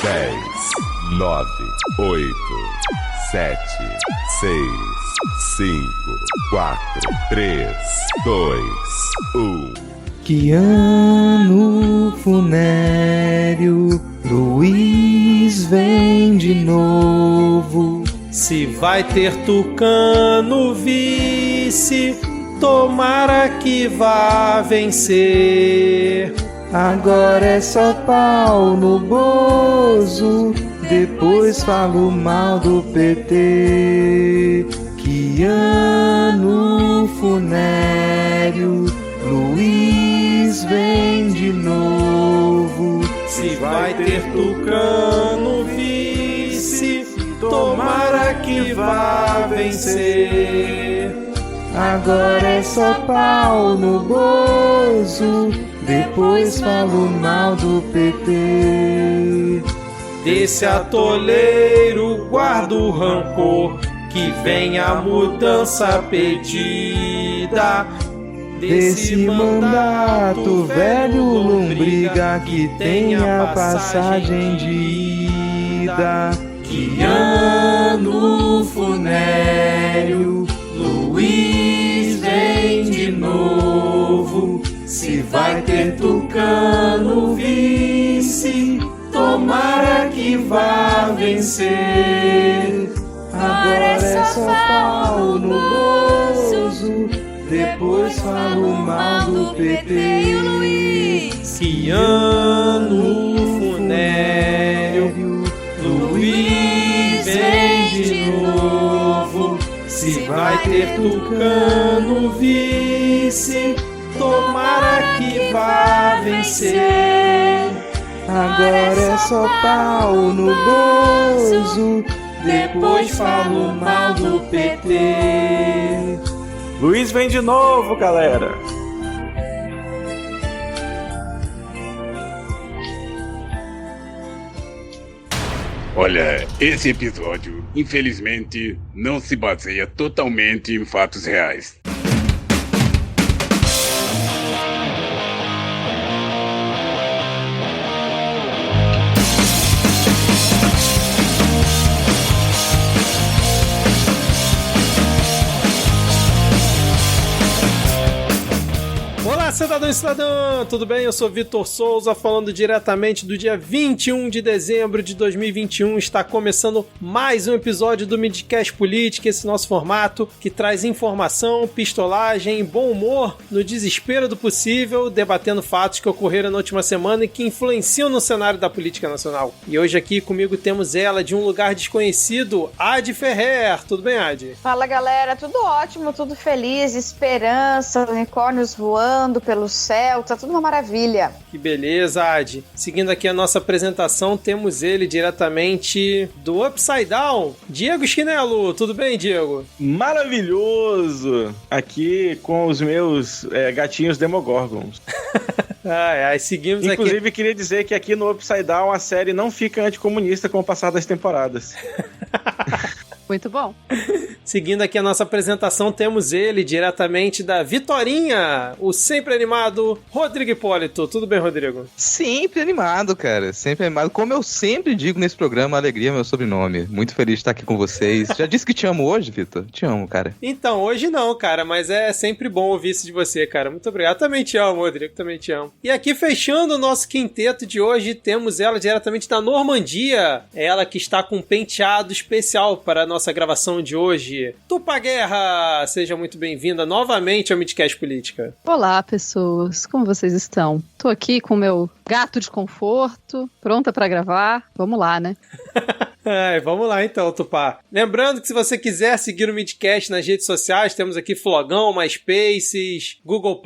10, 9, 8, 7, 6, 5, 4, 3, 2, 1. Que ano funéreo, Luiz vem de novo. Se vai ter Tucano vice, tomara que vá vencer. Agora é só pau no Bozo, depois falo mal do PT. Que ano funéreo, Luiz vem de novo. Se vai ter Tucano vice, tomara que vá vencer. Agora é só pau no Bozo, depois falo mal do PT. Desse atoleiro guarda o rancor, que vem a mudança pedida. Desse mandato velho lombriga, que tenha passagem de ida. Que ano funéreo, Luiz vem de novo. Se vai ter Tucano vice, tomara que vá vencer. Agora é só pau no Bozo, depois falo mal do PT e o Luiz. Que ano funéreo, Luiz vem de novo. Se vai ter Tucano vice, tomara que vá vencer. Agora é só pau no Bozo, depois falo mal do PT. Luiz vem de novo, galera! Olha, esse episódio, infelizmente, não se baseia totalmente em fatos reais. Olá, cidadão e cidadã! Tudo bem? Eu sou Vitor Souza, falando diretamente do dia 21 de dezembro de 2021. Está começando mais um episódio do Midcast Política, esse nosso formato que traz informação, pistolagem e bom humor no desespero do possível, debatendo fatos que ocorreram na última semana e que influenciam no cenário da política nacional. E hoje aqui comigo temos ela, de um lugar desconhecido, Adi Ferrer. Tudo bem, Adi? Fala, galera. Tudo ótimo, tudo feliz, esperança, unicórnios voando pelo céu, tá tudo uma maravilha. Que beleza, Adi. Seguindo aqui a nossa apresentação, temos ele diretamente do Upside Down, Diego Schinello. Tudo bem, Diego? Maravilhoso! Aqui com os meus gatinhos Demogorgons. Seguimos Inclusive, aqui. queria dizer que aqui no Upside Down a série não fica anticomunista com o passar das temporadas. Muito bom. Seguindo aqui a nossa apresentação, temos ele diretamente da Vitorinha, o sempre animado Rodrigo Hipólito. Tudo bem, Rodrigo? Sempre animado, cara. Sempre animado. Como eu sempre digo nesse programa, alegria é meu sobrenome. Muito feliz de estar aqui com vocês. Já disse que te amo hoje, Vitor? Te amo, cara. Então, hoje não, cara, mas é sempre bom ouvir isso de você, cara. Muito obrigado. Também te amo, Rodrigo. Também te amo. E aqui, fechando o nosso quinteto de hoje, temos ela diretamente da Normandia. Ela que está com um penteado especial para a nossa gravação de hoje. Tupá Guerra, seja muito bem-vinda novamente ao Midcast Política. Olá, pessoas. Como vocês estão? Tô aqui com o meu gato de conforto, pronta pra gravar. Vamos lá, né? Vamos lá então, Tupá. Lembrando que se você quiser seguir o Midcast nas redes sociais, temos aqui Flogão, MySpaces, Google+,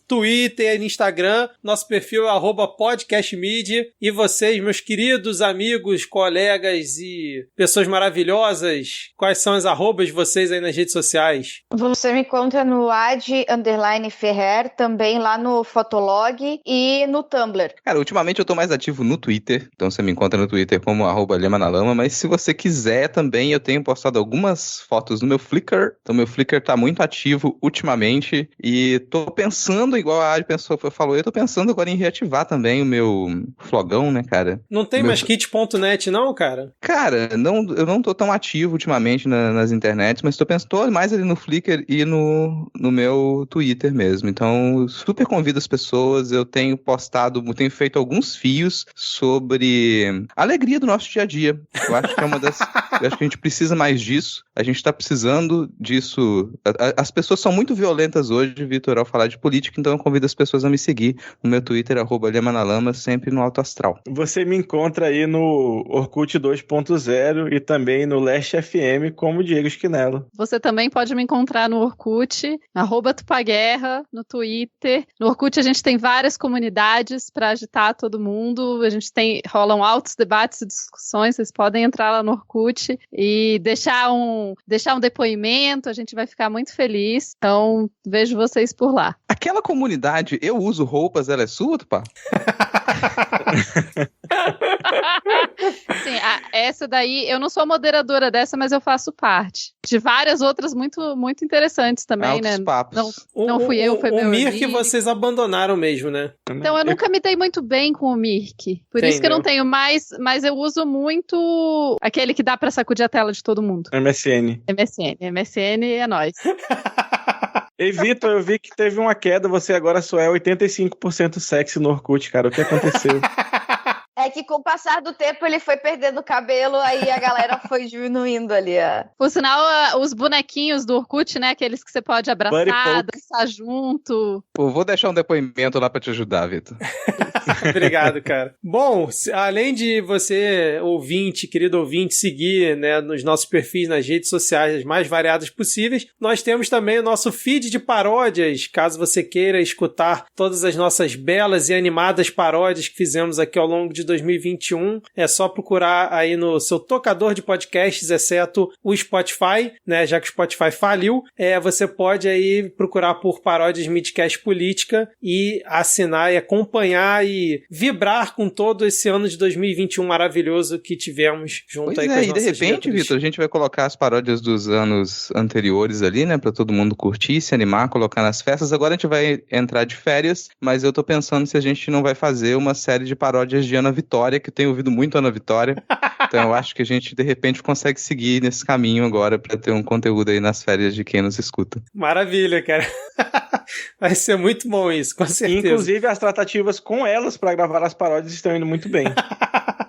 Twitter, Instagram. Nosso perfil é @podcastmid. E vocês, meus queridos amigos, colegas e pessoas maravilhosas, quais são as arrobas de vocês aí nas redes sociais? Você me encontra no Ad_Ferrer, também lá no Fotolog e no Tumblr. Cara, ultimamente eu tô mais ativo no Twitter. Então você me encontra no Twitter como @Lema na Lama. mas se você quiser também, eu tenho postado algumas fotos no meu Flickr. Então, meu Flickr tá muito ativo ultimamente. E tô pensando, igual a Ari falou, eu tô pensando agora em reativar também o meu flogão, né, cara? Não tem mais kit.net, não, cara? Cara, eu não tô tão ativo ultimamente nas internets, mas tô mais ali no Flickr e no meu Twitter mesmo. Então, super convido as pessoas. Eu tenho tenho feito alguns fios sobre a alegria do nosso dia a dia. Eu acho que eu acho que a gente precisa mais disso. A gente tá precisando disso. As pessoas são muito violentas hoje, Vitor, ao falar de política, então eu convido as pessoas a me seguir no meu Twitter, @lemanalama, sempre no Alto Astral. Você me encontra aí no Orkut 2.0 e também no Leste FM como Diego Esquinelo. Você também pode me encontrar no Orkut, @tupaguerra, no Twitter. No Orkut a gente tem várias comunidades para agitar todo mundo. Rolam altos debates e discussões. Vocês podem entrar lá no Orkut e deixar um depoimento. A gente vai ficar muito feliz. Então, vejo vocês por lá. Aquela comunidade, eu uso roupas, ela é sua, Tupá? Sim, essa daí, eu não sou moderadora dessa, mas eu faço parte. De várias outras muito, muito interessantes também, altos né? Papos. Não fui eu, foi meu O Mirk amigo. vocês abandonaram mesmo, né? Então, eu nunca me dei muito bem com o Mirk. Por isso que eu não tenho mais, mas eu uso muito aquele que dá pra sacudir a tela de todo mundo. MSN. MSN é nóis. Ei, Vitor, eu vi que teve uma queda, você agora só é 85% sexy no Orkut, cara. O que aconteceu? É que com o passar do tempo ele foi perdendo o cabelo, aí a galera foi diminuindo ali. Por sinal, os bonequinhos do Orkut, né? Aqueles que você pode abraçar, dançar junto. Pô, vou deixar um depoimento lá pra te ajudar, Vitor. Obrigado, cara. Bom, além de você, querido ouvinte, seguir, né, nos nossos perfis nas redes sociais as mais variadas possíveis, nós temos também o nosso feed de paródias, caso você queira escutar todas as nossas belas e animadas paródias que fizemos aqui ao longo de 2021. É só procurar aí no seu tocador de podcasts, exceto o Spotify, né, já que o Spotify faliu. Você pode aí procurar por Paródias Midcast Política e assinar e acompanhar e vibrar com todo esse ano de 2021 maravilhoso que tivemos junto aí com as nossas e de repente, Vitor, a gente vai colocar as paródias dos anos anteriores ali, né, pra todo mundo curtir, se animar, colocar nas festas. Agora a gente vai entrar de férias, mas eu tô pensando se a gente não vai fazer uma série de paródias de Ana Vitória, que eu tenho ouvido muito Ana Vitória. Então eu acho que a gente, de repente, consegue seguir nesse caminho agora pra ter um conteúdo aí nas férias de quem nos escuta. Maravilha, cara. Vai ser muito bom isso, com certeza. Inclusive, as tratativas com elas pra gravar as paródias estão indo muito bem.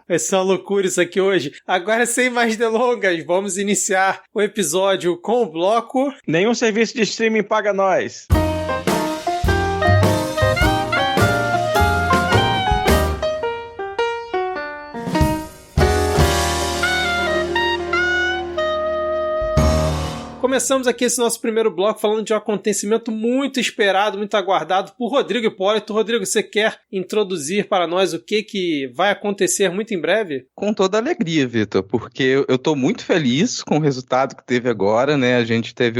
Vai ser uma loucura isso aqui hoje. Agora, sem mais delongas, vamos iniciar o episódio com o bloco... Nenhum serviço de streaming paga nós. Começamos aqui esse nosso primeiro bloco falando de um acontecimento muito esperado, muito aguardado por Rodrigo Hipólito. Rodrigo, você quer introduzir para nós o que vai acontecer muito em breve? Com toda alegria, Vitor, porque eu tô muito feliz com o resultado que teve agora, né?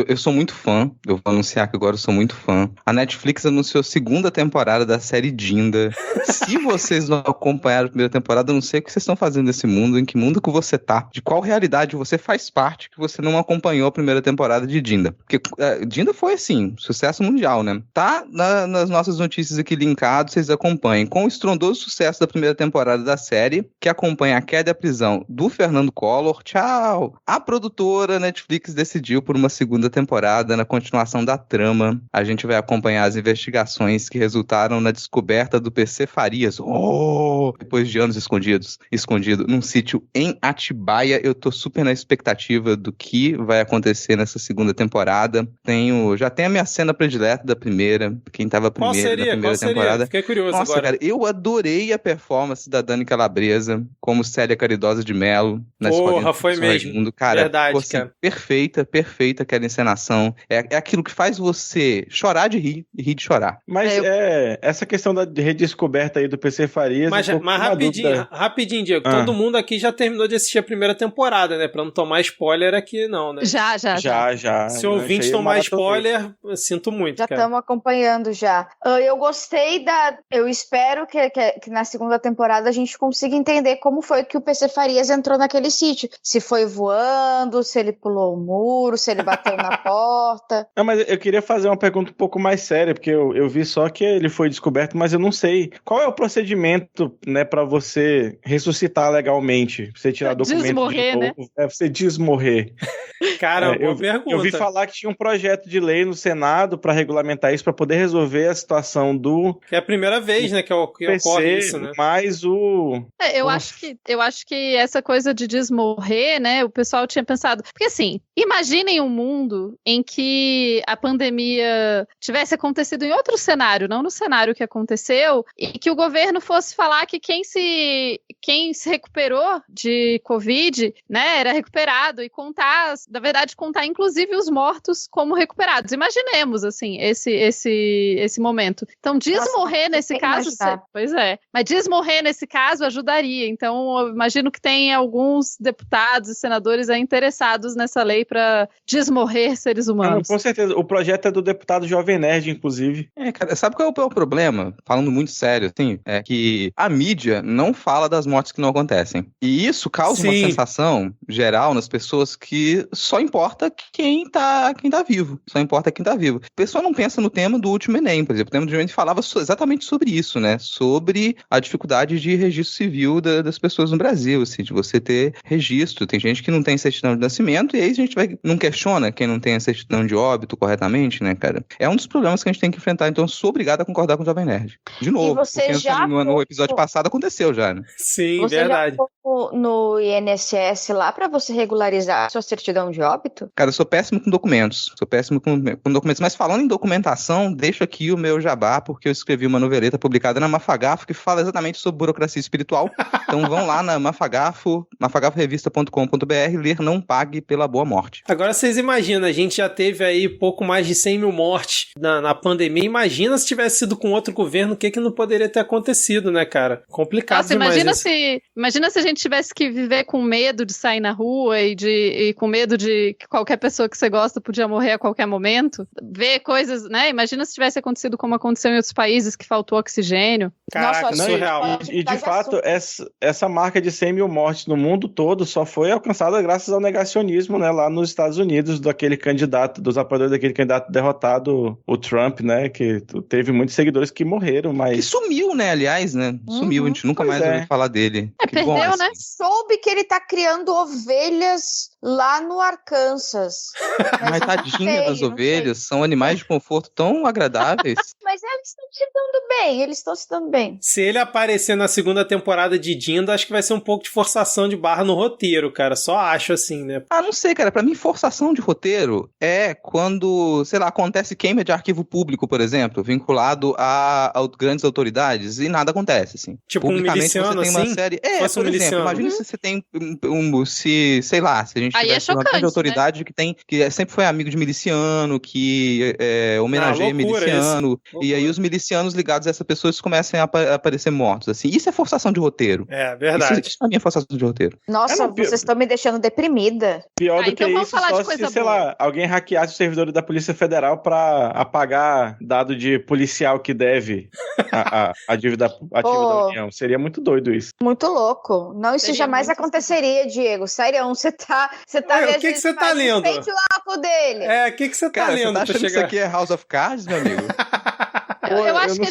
Eu sou muito fã, eu vou anunciar que agora eu sou muito fã. A Netflix anunciou a segunda temporada da série Dinda. Se vocês não acompanharam a primeira temporada, eu não sei o que vocês estão fazendo nesse mundo, em que mundo que você tá, de qual realidade você faz parte que você não acompanhou a primeira temporada de Dinda. Porque Dinda foi, assim, sucesso mundial, né? Tá nas nossas notícias aqui linkado, vocês acompanhem. Com o estrondoso sucesso da primeira temporada da série, que acompanha a queda e a prisão do Fernando Collor, tchau! A produtora Netflix decidiu por uma segunda temporada, na continuação da trama. A gente vai acompanhar as investigações que resultaram na descoberta do PC Farias. Depois de anos escondido num sítio em Atibaia. Eu tô super na expectativa do que vai acontecer nessa segunda temporada. Já tenho a minha cena predileta da primeira, quem tava primeiro da primeira temporada. Fiquei curioso. Nossa, agora. Cara, eu adorei a performance da Dani Calabresa como Célia Caridosa de Mello na Porra, foi mesmo. Mundo. Cara, verdade, assim, cara. Perfeita aquela encenação. É aquilo que faz você chorar de rir e rir de chorar. Mas essa questão da redescoberta aí do PC Farias... Mas rapidinho, Diego. Todo mundo aqui já terminou de assistir a primeira temporada, né? Pra não tomar spoiler aqui, não, né? Já. Já. Se o ouvinte tomar spoiler, eu sinto muito, Já cara. estamos acompanhando já. Eu gostei Eu espero que na segunda temporada a gente consiga entender como foi que o PC Farias entrou naquele sítio. Se foi voando, se ele pulou o muro, se ele bateu na porta. Não, mas eu queria fazer uma pergunta um pouco mais séria, porque eu vi só que ele foi descoberto, mas eu não sei. Qual é o procedimento, né, pra você ressuscitar legalmente? Você tirar documento Desmorrer, de novo, né? É você desmorrer. Cara, boa pergunta. Eu vi falar que tinha um projeto de lei no Senado pra regulamentar isso, pra poder resolver a situação do Que é a primeira vez, né, que PC, ocorre isso, né? mais o... Eu acho que essa coisa de desmorrer, né, o pessoal tinha pensado... Porque assim, imaginem um mundo em que a pandemia tivesse acontecido em outro cenário, não no cenário que aconteceu, e que o governo fosse falar que quem se recuperou de Covid, né, era recuperado, e contar, na verdade, contar inclusive os mortos como recuperados. Imaginemos, assim, esse momento. Então, desmorrer nesse caso... Pois é. Mas desmorrer nesse caso ajudaria. Então, eu imagino que tem alguns deputados e senadores aí interessados nessa lei para desmorrer seres humanos. Com certeza. O projeto é do deputado Jovem Nerd, inclusive. Cara, sabe qual é o problema? Falando muito sério, assim, é que a mídia não fala das mortes que não acontecem. E isso causa uma sensação geral nas pessoas que só importa quem tá vivo. Só importa quem tá vivo. O pessoal não pensa no tema do último Enem, por exemplo. O tema do Enem falava exatamente sobre isso, né? Sobre a dificuldade de registro civil das pessoas no Brasil, assim, de você ter registro. Tem gente que não tem certidão de nascimento e aí a gente não questiona quem não tem a certidão de óbito corretamente, né, cara? É um dos problemas que a gente tem que enfrentar, então eu sou obrigado a concordar com o Jovem Nerd. De novo, você já no episódio passado aconteceu já, né? Sim, você verdade. Já foi no INSS lá pra você regularizar a sua certidão de óbito? Cara, eu sou péssimo com documentos. Mas falando em documentação, deixo aqui o meu jabá, porque eu escrevi uma noveleta publicada na Mafagafo que fala exatamente sobre burocracia espiritual. Então vão lá na Mafagafo, mafagafrevista.com.br, ler Não Pague pela Boa Morte. Agora vocês imaginam, a gente já teve aí pouco mais de 100 mil mortes na pandemia. Imagina se tivesse sido com outro governo, o que não poderia ter acontecido, né, cara? Complicado demais. Imagina se a gente tivesse que viver com medo de sair na rua e com medo de que qualquer pessoa que você gosta podia morrer a qualquer momento. Ver coisas, né? Imagina se tivesse acontecido como aconteceu em outros países, que faltou oxigênio. Caraca, Nossa, surreal. E de fato, essa marca de 100 mil mortes no mundo todo só foi alcançada graças ao negacionismo, né, lá nos Estados Unidos, dos apoiadores daquele candidato derrotado, o Trump, né, que teve muitos seguidores que morreram, mas... Que sumiu, né, aliás, né? Sumiu, a gente nunca mais ouviu falar dele. Perdeu, bom, assim. né? Soube que ele tá criando ovelhas lá no Arkansas. Mas tadinha das ovelhas, são animais de conforto tão agradáveis. Mas eles estão se dando bem, Se ele aparecer na segunda temporada de Dinda, acho que vai ser um pouco de forçação de barra no roteiro, cara. Só acho assim, né? Ah, não sei, cara. Pra mim, forçação de roteiro é quando, sei lá, acontece queima de arquivo público, por exemplo, vinculado a grandes autoridades e nada acontece, assim. Tipo um miliciano, você tem uma assim? série... Fosse um por exemplo, miliciano. imagina se você tem sei lá, se a gente Aí tivesse é uma grande chocante, autoridade que sempre foi amigo de miliciano, que homenageia miliciano, e aí os milicianos ligados a essa pessoa comecem a aparecer mortos, assim. Isso é forçação de roteiro. É, verdade. Isso pra mim é forçação de roteiro. Nossa, vocês estão me deixando deprimida. Pior do então que vamos isso, falar de só coisa se, sei boa. lá, alguém hackeasse os servidores da Polícia Federal pra apagar dado de policial que deve a dívida ativa da União. Seria muito doido isso. Muito louco. Não, isso Seria jamais muito aconteceria, Diego. Sério, você tá Ué, o que você tá lendo? Sente o álcool dele. O que você tá Cara, lendo você tá pra achando que isso chegar? aqui é House of Cards, meu amigo? Eu acho que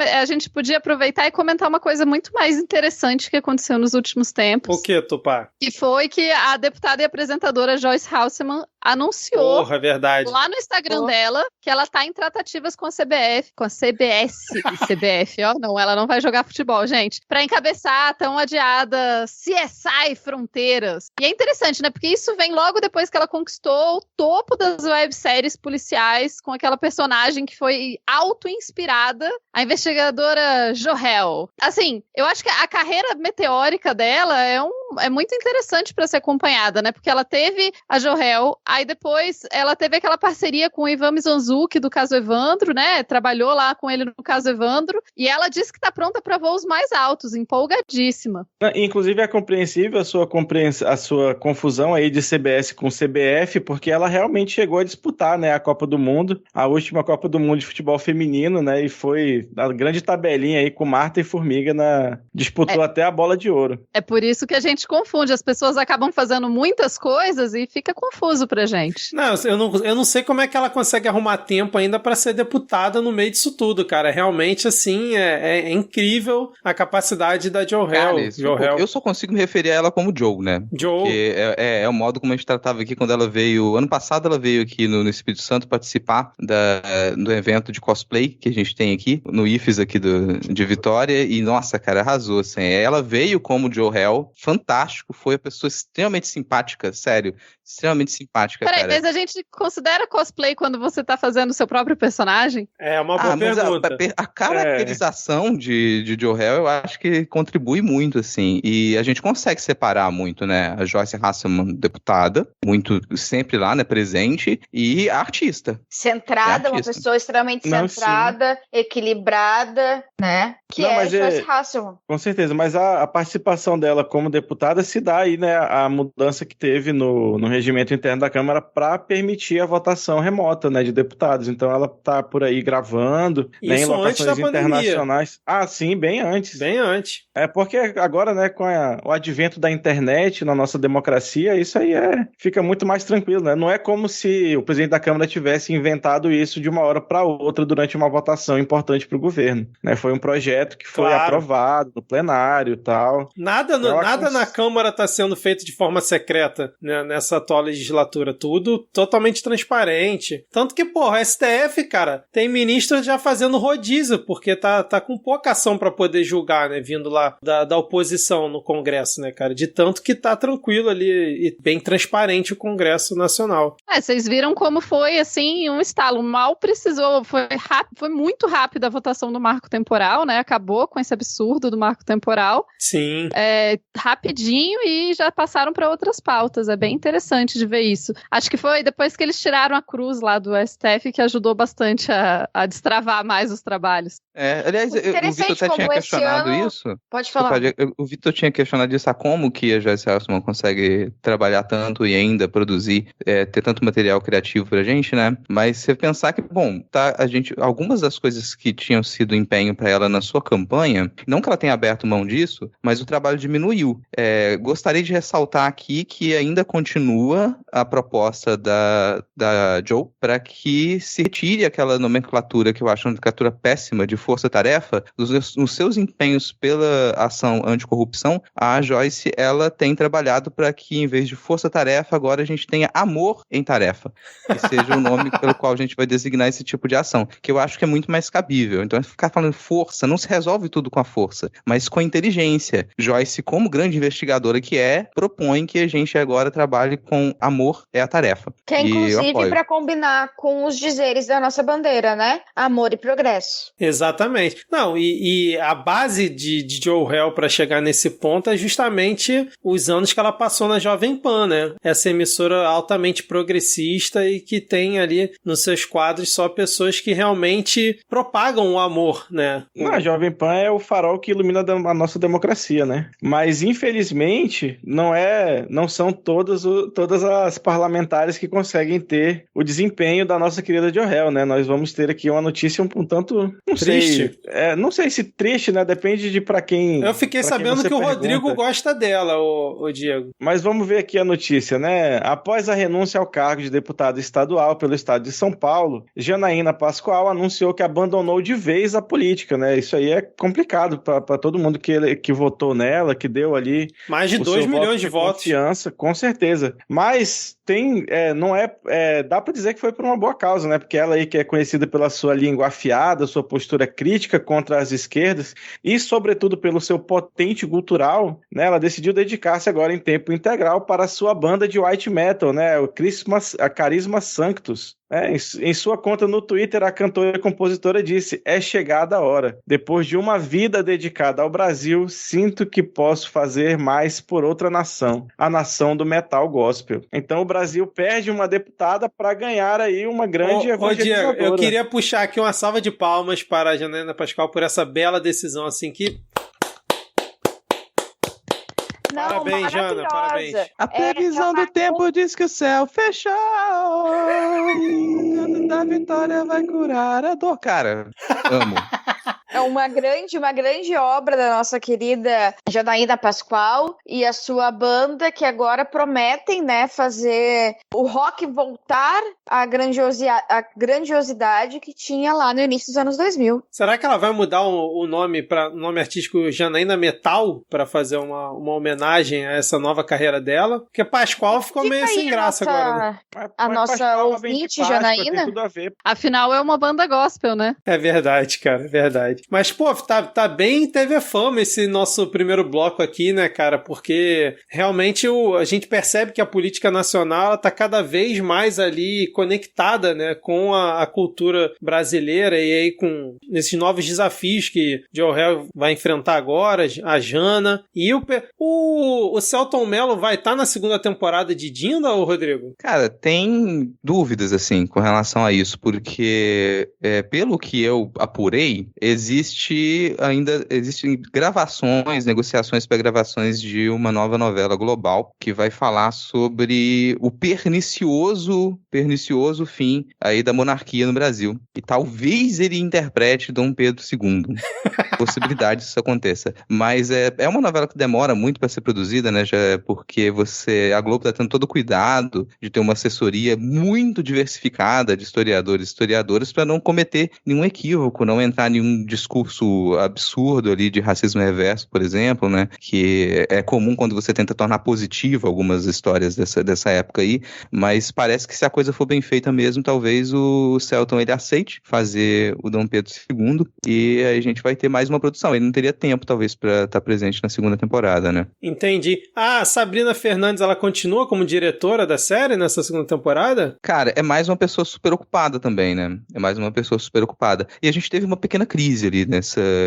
a gente podia aproveitar e comentar uma coisa muito mais interessante que aconteceu nos últimos tempos. O que, Tupá? Que foi que a deputada e apresentadora Joyce Hasselman anunciou Porra, verdade. lá no Instagram dela que ela tá em tratativas com a CBF, com a CBS e CBF, ó, não, ela não vai jogar futebol, gente, pra encabeçar a tão adiada CSI Fronteiras. E é interessante, né, porque isso vem logo depois que ela conquistou o topo das webséries policiais com aquela personagem que foi auto-inspirada, a investigadora Johel. Assim, eu acho que a carreira meteórica dela é é muito interessante para ser acompanhada, né? Porque ela teve a Jorel, aí depois ela teve aquela parceria com o Ivan Mizanzuki do Caso Evandro, né? Trabalhou lá com ele no Caso Evandro, e ela disse que tá pronta para voos mais altos, empolgadíssima. Inclusive é compreensível a sua confusão aí de CBS com CBF, porque ela realmente chegou a disputar, né, a Copa do Mundo, a última Copa do Mundo de futebol feminino, né, e foi a grande tabelinha aí com Marta e Formiga, disputou até a bola de ouro. É por isso que a gente confunde, as pessoas acabam fazendo muitas coisas e fica confuso pra gente. Não, eu não sei como é que ela consegue arrumar tempo ainda pra ser deputada no meio disso tudo, cara. Realmente, assim, é incrível a capacidade da Johel. Eu só consigo me referir a ela como Joe, né? Joe. Porque é o modo como a gente tratava aqui quando ela veio. Ano passado ela veio aqui no Espírito Santo participar do evento de cosplay que a gente tem aqui, no IFES aqui de Vitória, e nossa, cara, arrasou, assim. Ela veio como Johel, fantástico, foi uma pessoa extremamente simpática, sério, extremamente simpática, Peraí, cara. mas a gente considera cosplay quando você tá fazendo o seu próprio personagem? É uma boa pergunta. A caracterização de Johel, eu acho que contribui muito, assim, e a gente consegue separar muito, né, a Joyce Hasselman, deputada, muito, sempre lá, né, presente, e a artista. Centrada, uma pessoa extremamente centrada, equilibrada, né, a Joyce Hasselman. Com certeza, mas a participação dela como deputada se dá aí, né, a mudança que teve no regimento interno da Câmara para permitir a votação remota, né, de deputados. Então ela tá por aí gravando, né, em locações internacionais. Ah, sim, bem antes. Bem antes. É porque agora, né, com o advento da internet na nossa democracia, isso aí fica muito mais tranquilo, né? Não é como se o presidente da Câmara tivesse inventado isso de uma hora para outra durante uma votação importante para o governo, né? Foi um projeto que foi aprovado no plenário e tal. Nada na Câmara está sendo feito de forma secreta, né, nessa atual legislatura. Tudo totalmente transparente. Tanto que, porra, a STF, cara, tem ministro já fazendo rodízio, porque tá com pouca ação para poder julgar, né? Vindo lá da oposição no Congresso, né, cara? De tanto que tá tranquilo ali e bem transparente o Congresso Nacional. Vocês viram como foi, assim, um estalo. Mal precisou, foi muito rápido a votação do marco temporal, né? Acabou com esse absurdo do marco temporal. Sim. Rapidinho e já passaram para outras pautas. É bem interessante de ver isso. Acho que foi depois que eles tiraram a cruz lá do STF que ajudou bastante a destravar mais os trabalhos. Aliás, o Vitor até tinha questionado isso. Pode falar. O Vitor tinha questionado isso, como que a Joyce Hasselman consegue trabalhar tanto e ainda produzir, ter tanto material criativo pra gente, né? Mas você pensar que, bom, algumas das coisas que tinham sido empenho pra ela na sua campanha, não que ela tenha aberto mão disso, mas o trabalho diminuiu. Gostaria de ressaltar aqui que ainda continua a proposta da Joe para que se retire aquela nomenclatura que eu acho uma nomenclatura péssima de força-tarefa. Nos seus empenhos pela ação anticorrupção, a Joyce, ela tem trabalhado para que, em vez de força-tarefa, agora a gente tenha amor em tarefa, que seja o nome pelo qual a gente vai designar esse tipo de ação, que eu acho que é muito mais cabível. Então, ficar falando força, não se resolve tudo com a força, mas com a inteligência. Joyce, como grande investigadora que propõe que a gente agora trabalhe com amor é a tarefa. Que é, inclusive, para combinar com os dizeres da nossa bandeira, né? Amor e progresso. Exatamente. Não, e a base de Johel para chegar nesse ponto é justamente os anos que ela passou na Jovem Pan, né? Essa emissora altamente progressista e que tem ali nos seus quadros só pessoas que realmente propagam o amor, né? A Jovem Pan é o farol que ilumina a nossa democracia, né? Mas, infelizmente, não são todas as parlamentares que conseguem ter o desempenho da nossa querida Johel, né? Nós vamos ter aqui uma notícia um tanto... Triste. Não sei se triste, né? Depende de pra quem... Eu fiquei sabendo que o Rodrigo gosta dela, o Diego. Mas vamos ver aqui a notícia, né? Após a renúncia ao cargo de deputada estadual pelo estado de São Paulo, Janaína Pascoal anunciou que abandonou de vez a política, né? Isso aí é complicado pra todo mundo que votou nela, que deu ali... Mais de 2 milhões de votos. Confiança, com certeza. Mas dá pra dizer que foi por uma boa causa, né? Porque ela aí que é conhecida pela sua língua afiada, sua postura crítica contra as esquerdas e, sobretudo, pelo seu potente cultural, né? Ela decidiu dedicar-se agora em tempo integral para a sua banda de white metal, né? A Carisma Sanctus. Em sua conta no Twitter, a cantora e compositora disse: é chegada a hora. Depois de uma vida dedicada ao Brasil, sinto que posso fazer mais por outra nação, a nação do metal gospel. Então o Brasil perde uma deputada para ganhar aí uma grande evangelizadora. Diego, eu queria puxar aqui uma salva de palmas para a Janaína Pascoal por essa bela decisão, assim, que... Não, parabéns, Jana, parabéns. A previsão do tempo diz que o céu fechou. O canto da vitória vai curar a dor. Cara, amo. É uma grande obra da nossa querida Janaína Pascoal e a sua banda, que agora prometem, né, fazer o rock voltar à grandiosidade que tinha lá no início dos anos 2000. Será que ela vai mudar o nome para nome artístico Janaína Metal para fazer uma homenagem a essa nova carreira dela? Porque Pascoal ficou meio sem graça agora, né? A nossa ouvinte, Janaína. Afinal, é uma banda gospel, né? É verdade, cara, é verdade. Mas, pô, tá bem TV Fama esse nosso primeiro bloco aqui, né, cara? Porque realmente a gente percebe que a política nacional ela tá cada vez mais ali conectada, né, com a cultura brasileira e aí com esses novos desafios que Joe Hell vai enfrentar agora, a Jana. E o Celton Mello vai estar na segunda temporada de Dinda, ou Rodrigo? Cara, tem dúvidas, assim, com relação a isso, porque pelo que eu apurei, existem gravações, negociações para gravações de uma nova novela global que vai falar sobre o pernicioso fim aí da monarquia no Brasil. E talvez ele interprete Dom Pedro II. Possibilidade disso aconteça. Mas é uma novela que demora muito para ser produzida, né? Já porque a Globo tá tendo todo o cuidado de ter uma assessoria muito diversificada de historiadores e historiadoras para não cometer nenhum equívoco, não entrar em nenhum discurso absurdo ali de racismo reverso, por exemplo, né? Que é comum quando você tenta tornar positivo algumas histórias dessa época aí, mas parece que se a coisa for bem feita mesmo, talvez o Celton ele aceite fazer o Dom Pedro II e aí a gente vai ter mais uma produção. Ele não teria tempo, talvez, para estar presente na segunda temporada, né? Entendi. A Sabrina Fernandes, ela continua como diretora da série nessa segunda temporada? Cara, é mais uma pessoa super ocupada também, né? É mais uma pessoa super ocupada. E a gente teve uma pequena crise ali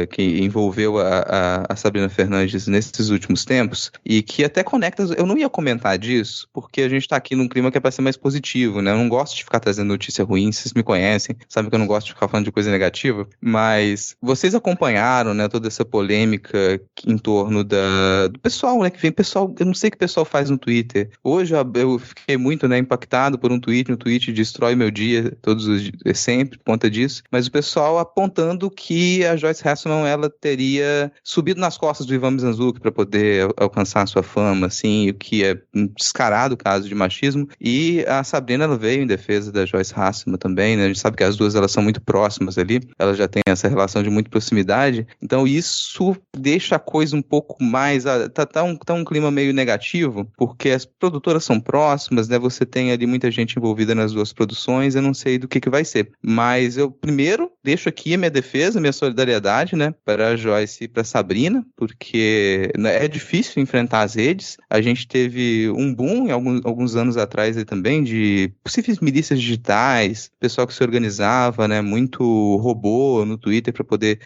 que envolveu a Sabrina Fernandes nesses últimos tempos e que até conecta... Eu não ia comentar disso, porque a gente tá aqui num clima que é pra ser mais positivo, né? Eu não gosto de ficar trazendo notícia ruim, vocês me conhecem, sabem que eu não gosto de ficar falando de coisa negativa, mas vocês acompanharam, né, toda essa polêmica em torno do pessoal, né, que vem pessoal, eu não sei o que o pessoal faz no Twitter. Hoje eu fiquei muito, né, impactado por um tweet destrói meu dia todos os dias, sempre, por conta disso, mas o pessoal apontando que a Joyce Hasselman, ela teria subido nas costas do Ivan Mizanzuki para poder alcançar a sua fama, assim, o que é um descarado caso de machismo, e a Sabrina, ela veio em defesa da Joyce Hasselman também, né, a gente sabe que as duas, elas são muito próximas ali, elas já têm essa relação de muita proximidade, então isso deixa a coisa um pouco mais, tá um clima meio negativo, porque as produtoras são próximas, né, você tem ali muita gente envolvida nas duas produções, eu não sei do que vai ser, mas eu primeiro deixo aqui a minha defesa, minha solidariedade, né, para a Joyce e para a Sabrina, porque é difícil enfrentar as redes. A gente teve um boom alguns anos atrás aí também de possíveis milícias digitais, pessoal que se organizava, né, muito robô no Twitter para poder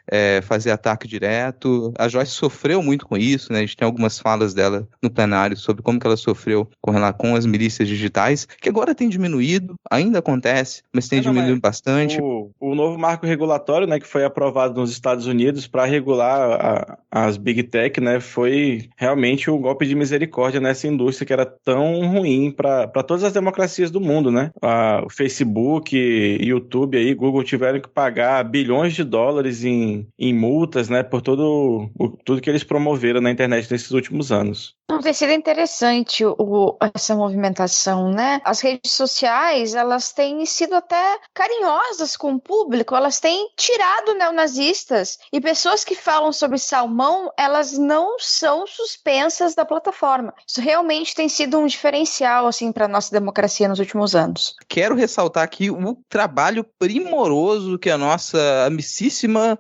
fazer ataque direto. A Joyce sofreu muito com isso, né, a gente tem algumas falas dela no plenário sobre como que ela sofreu com as milícias digitais, que agora tem diminuído, ainda acontece, mas tem diminuído bastante. O novo marco regulatório, né, que foi aprovado nos Estados Unidos para regular as Big Tech, né, foi realmente um golpe de misericórdia nessa indústria que era tão ruim para todas as democracias do mundo, né? O Facebook, YouTube aí, Google tiveram que pagar bilhões de dólares em multas, né, por tudo que eles promoveram na internet nesses últimos anos. Tem sido interessante essa movimentação, né? As redes sociais, elas têm sido até carinhosas com o público, elas têm tirado neonazistas e pessoas que falam sobre salmão, elas não são suspensas da plataforma. Isso realmente tem sido um diferencial, assim, para a nossa democracia nos últimos anos. Quero ressaltar aqui o trabalho primoroso que a nossa amicíssima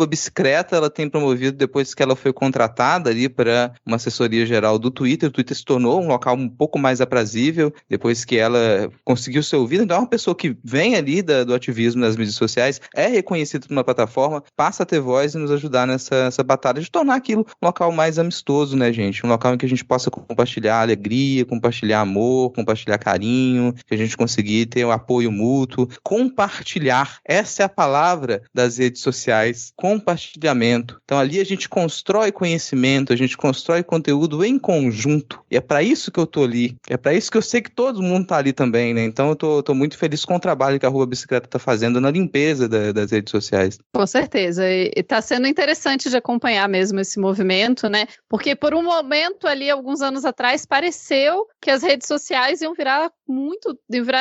@bicicleta ela tem promovido depois que ela foi contratada ali para uma assessoria geral do Twitter. O Twitter se tornou um local um pouco mais aprazível depois que ela conseguiu ser ouvida. Então é uma pessoa que vem ali do ativismo nas mídias sociais, é reconhecida por uma plataforma, passa a ter voz e nos ajudar nessa batalha de tornar aquilo um local mais amistoso, né, gente? Um local em que a gente possa compartilhar alegria, compartilhar amor, compartilhar carinho, que a gente conseguir ter um apoio mútuo, compartilhar. Essa é a palavra das redes sociais, compartilhamento. Então ali a gente constrói conhecimento, a gente constrói conteúdo em conjunto. E é para isso que eu tô ali. É para isso que eu sei que todo mundo tá ali também, né? Então eu tô muito feliz com o trabalho que a Arroba Bicicleta tá fazendo na limpeza das redes sociais. Com certeza. E tá sendo interessante de acompanhar mesmo esse movimento, né? Porque por um momento ali, alguns anos atrás, pareceu que as redes sociais iam virar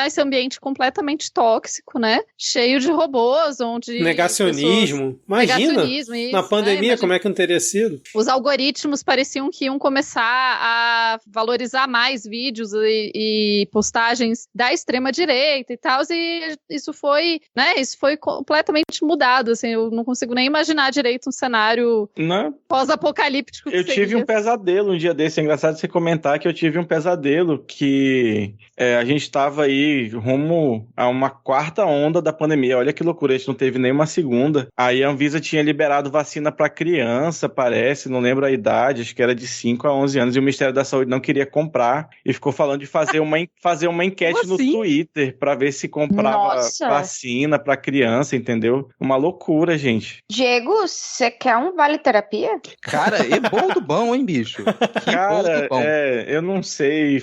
esse ambiente completamente tóxico, né? Cheio de robôs, onde... Negacionismo. Imagina, isso, na pandemia, como é que não teria sido? Os algoritmos pareciam que iam começar a valorizar mais vídeos e postagens da extrema-direita e tal, e isso foi completamente mudado, assim, eu não consigo nem imaginar direito um cenário pós-apocalíptico. Eu tive um pesadelo um dia desse, é engraçado você comentar que eu tive um pesadelo que a gente estava aí rumo a uma quarta onda da pandemia, olha que loucura, a gente não teve nenhuma segunda, aí a Anvisa tinha liberado vacina para criança, parece, não lembro a idade, acho que era de 5 a 11 anos, e o Ministério da Saúde não queria comprar, e ficou falando de fazer uma enquete no Twitter para ver se comprava vacina para criança, entendeu? Uma loucura, gente. Diego, você quer um vale terapia? Cara, é bom do bom, hein, bicho? Cara, eu não sei,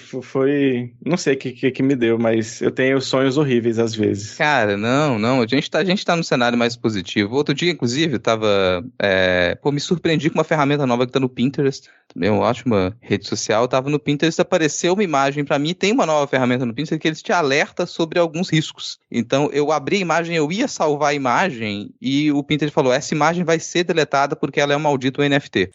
não sei o que me deu, mas eu tenho sonhos horríveis às vezes. Cara, não, a gente tá num cenário mais positivo. Outro dia, inclusive, eu tava, me surpreendi com uma ferramenta nova que tá no Pinterest, também uma ótima rede social, tava no Pinterest, apareceu uma imagem pra mim, tem uma nova ferramenta no Pinterest que eles te alerta sobre alguns riscos. Então, eu abri a imagem, eu ia salvar a imagem e o Pinterest falou, essa imagem vai ser deletada porque ela é um maldito NFT.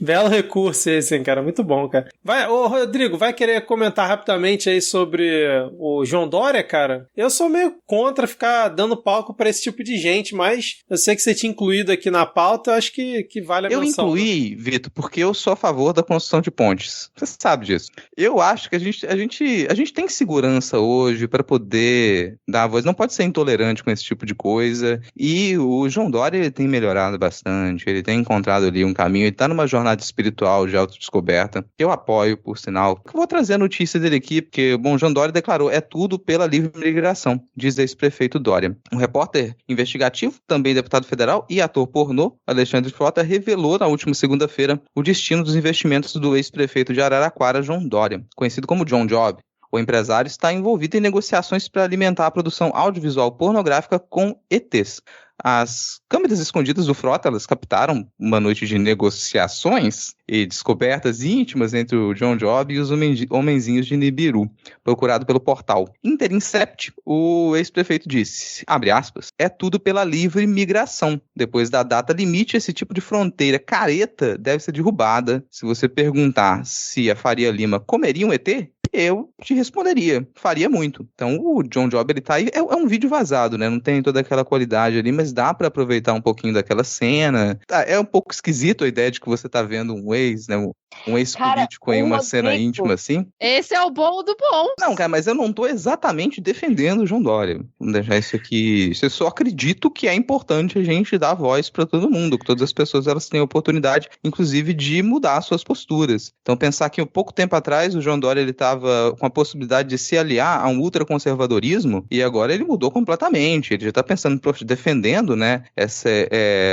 Belo recurso esse, hein, cara? Muito bom, cara. Ô, Rodrigo, vai querer comentar rapidamente aí sobre o João Dória, cara? Eu sou meio contra ficar dando palco pra esse tipo de gente, mas eu sei que você tinha incluído aqui na pauta, eu acho que vale a menção. Eu incluí, Vitor, porque eu sou a favor da construção de pontes. Você sabe disso. Eu acho que a gente tem segurança hoje pra poder dar a voz. Não pode ser intolerante com esse tipo de coisa. E o João Dória, ele tem melhorado bastante. Ele tem encontrado ali um caminho. Ele tá numa jornada espiritual de autodescoberta, que eu apoio, por sinal. Eu vou trazer a notícia dele aqui, porque, João Dória declarou, é tudo pela livre migração, diz ex-prefeito Dória. Um repórter investigativo, também deputado federal e ator pornô, Alexandre Frota, revelou na última segunda-feira o destino dos investimentos do ex-prefeito de Araraquara, João Dória, conhecido como John Job. O empresário está envolvido em negociações para alimentar a produção audiovisual pornográfica com ETs. As câmeras escondidas do Frota, elas captaram uma noite de negociações e descobertas íntimas entre o John Job e os homenzinhos de Nibiru, procurado pelo portal Intercept. O ex-prefeito disse, abre aspas, é tudo pela livre migração. Depois da data limite, esse tipo de fronteira careta deve ser derrubada. Se você perguntar se a Faria Lima comeria um ET, eu te responderia, faria muito. Então o John Job, ele tá aí, é um vídeo vazado, né, não tem toda aquela qualidade ali, mas dá pra aproveitar um pouquinho daquela cena. É um pouco esquisito a ideia de que você tá vendo um ex, né, um ex-político em uma cena íntima assim. Esse é o bom do bom. Não, cara, mas eu não tô exatamente defendendo o João Dória. Vamos deixar isso aqui. Eu só acredito que é importante a gente dar voz pra todo mundo, que todas as pessoas elas têm a oportunidade, inclusive, de mudar suas posturas. Então pensar que um pouco tempo atrás o João Dória, ele tava com a possibilidade de se aliar a um ultraconservadorismo e agora ele mudou completamente. Ele já tá pensando, defendendo, né, essa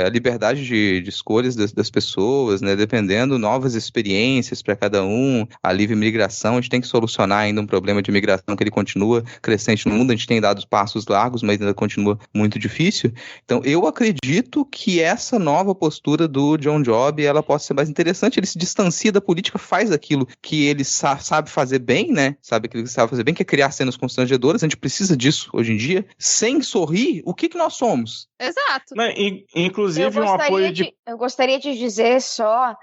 a liberdade de escolhas das pessoas, né, defendendo novas experiências para cada um, a livre migração. A gente tem que solucionar ainda um problema de migração que ele continua crescente no mundo. A gente tem dado passos largos, mas ainda continua muito difícil. Então eu acredito que essa nova postura do John Job, ela pode ser mais interessante. Ele se distancia da política, faz aquilo que ele sabe fazer bem, né? Sabe aquilo que ele sabe fazer bem, que é criar cenas constrangedoras. A gente precisa disso hoje em dia. Sem sorrir, o que nós somos? Exato. Inclusive um apoio de... Eu gostaria de dizer só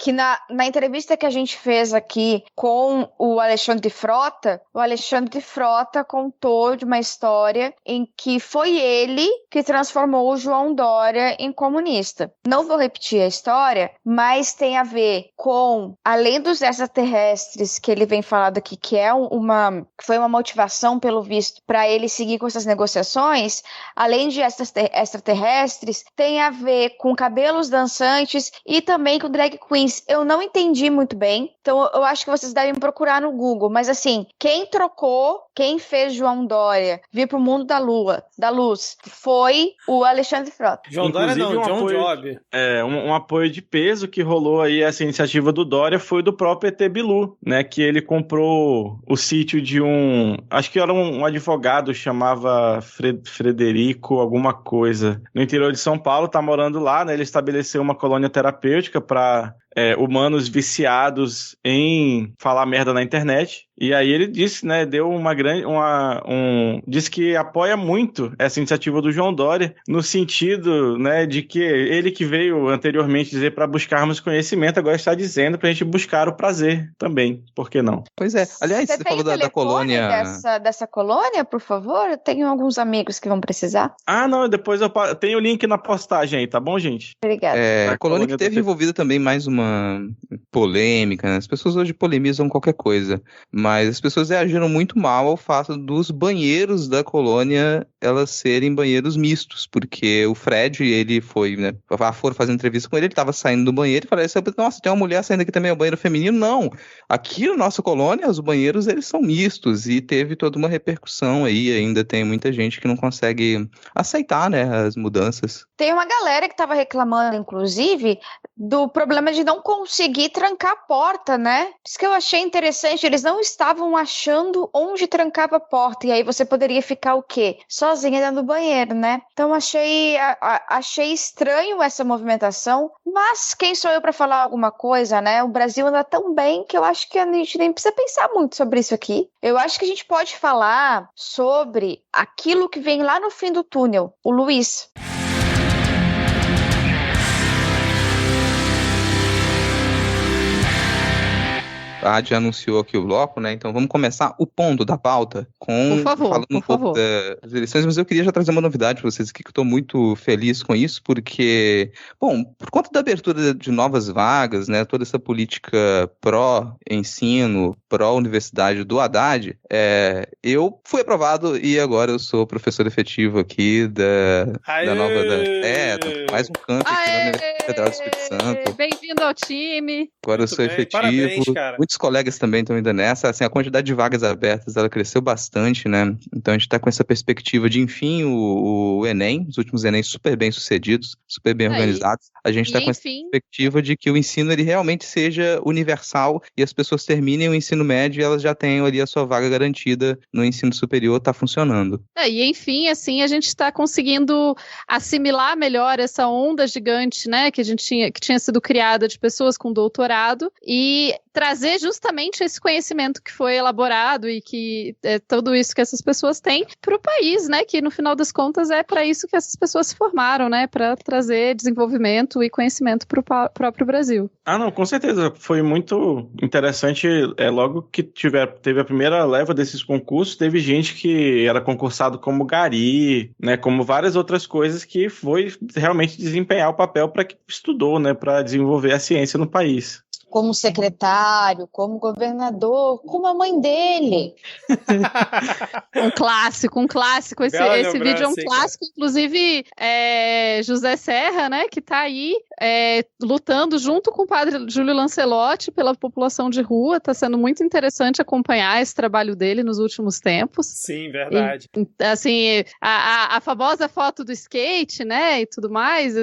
que na entrevista que a gente fez aqui com o Alexandre Frota, o Alexandre Frota contou de uma história em que foi ele que transformou o João Dória em comunista. Não vou repetir a história, mas tem a ver com, além dos extraterrestres que ele vem falando aqui, que foi uma motivação, pelo visto, para ele seguir com essas negociações, além de extraterrestres, tem a ver com cabelos dançantes e também com drag queens. Eu não entendi muito bem, então eu acho que vocês devem procurar no Google, mas assim, quem fez João Dória vir pro mundo da luz, foi o Alexandre Frota. João Dória não, John Job. Um apoio de peso que rolou aí, essa iniciativa do Dória, foi do próprio ET Bilu, né, que ele comprou o sítio de acho que era um advogado, chamava Frederico alguma coisa, no interior de São Paulo, tá morando lá, né, ele estabeleceu uma colônia terapêutica para humanos viciados em falar merda na internet. E aí ele disse, né, disse que apoia muito essa iniciativa do João Dória, no sentido, né, de que ele que veio anteriormente dizer para buscarmos conhecimento, agora está dizendo pra gente buscar o prazer também, por que não? Pois é, aliás, você falou da colônia... dessa colônia, por favor? Eu tenho alguns amigos que vão precisar. Ah, não, depois eu tenho o link na postagem aí, tá bom, gente? Obrigada. A colônia que teve envolvida também mais uma polêmica, né? As pessoas hoje polemizam qualquer coisa, mas as pessoas reagiram muito mal ao fato dos banheiros da colônia elas serem banheiros mistos, porque o Fred, ele foi, né, foram fazer entrevista com ele estava saindo do banheiro e falaram assim, nossa, tem uma mulher saindo aqui também, é um banheiro feminino? Não, aqui na nossa colônia os banheiros eles são mistos, e teve toda uma repercussão aí, ainda tem muita gente que não consegue aceitar, né, as mudanças. Tem uma galera que estava reclamando, inclusive, do problema de não conseguir trancar a porta, né? Isso que eu achei interessante, eles não estavam achando onde trancava a porta, e aí você poderia ficar o quê? Sozinha dentro do banheiro, né? Então achei estranho essa movimentação, mas quem sou eu para falar alguma coisa, né? O Brasil anda tão bem que eu acho que a gente nem precisa pensar muito sobre isso aqui. Eu acho que a gente pode falar sobre aquilo que vem lá no fim do túnel, o Luiz. A Adi anunciou aqui o bloco, né? Então vamos começar o ponto da pauta falando um pouco das eleições, mas eu queria já trazer uma novidade para vocês aqui, que eu estou muito feliz com isso, porque, bom, por conta da abertura de novas vagas, né? Toda essa política pró-ensino, pró-universidade do Haddad, eu fui aprovado e agora eu sou professor efetivo aqui da nova... mais um campo aqui na Universidade Federal do Espírito Santo. Bem-vindo ao time. Agora eu sou efetivo. Parabéns, cara. Muitos colegas também estão indo nessa, assim, a quantidade de vagas abertas, ela cresceu bastante, né, então a gente está com essa perspectiva de, enfim, o Enem, os últimos Enem super bem sucedidos, super bem organizados, a gente está com essa perspectiva de que o ensino, ele realmente seja universal e as pessoas terminem o ensino médio e elas já tenham ali a sua vaga garantida no ensino superior, está funcionando. E enfim, assim, a gente está conseguindo assimilar melhor essa onda gigante, né, que tinha sido criada de pessoas com doutorado e trazer justamente esse conhecimento que foi elaborado e que tudo isso que essas pessoas têm para o país, né? Que no final das contas é para isso que essas pessoas se formaram, né? Para trazer desenvolvimento e conhecimento para o próprio Brasil. Ah, não, com certeza. Foi muito interessante. Logo que teve a primeira leva desses concursos, teve gente que era concursado como gari, né? Como várias outras coisas que foi realmente desempenhar o papel para que estudou, né? Para desenvolver a ciência no país. Como secretário, como governador, como a mãe dele. Um clássico. Esse vídeo é um clássico, inclusive José Serra, né, que tá aí lutando junto com o padre Júlio Lancelotti pela população de rua. Tá sendo muito interessante acompanhar esse trabalho dele nos últimos tempos. Sim, verdade. E, assim, a famosa foto do skate, né, e tudo mais,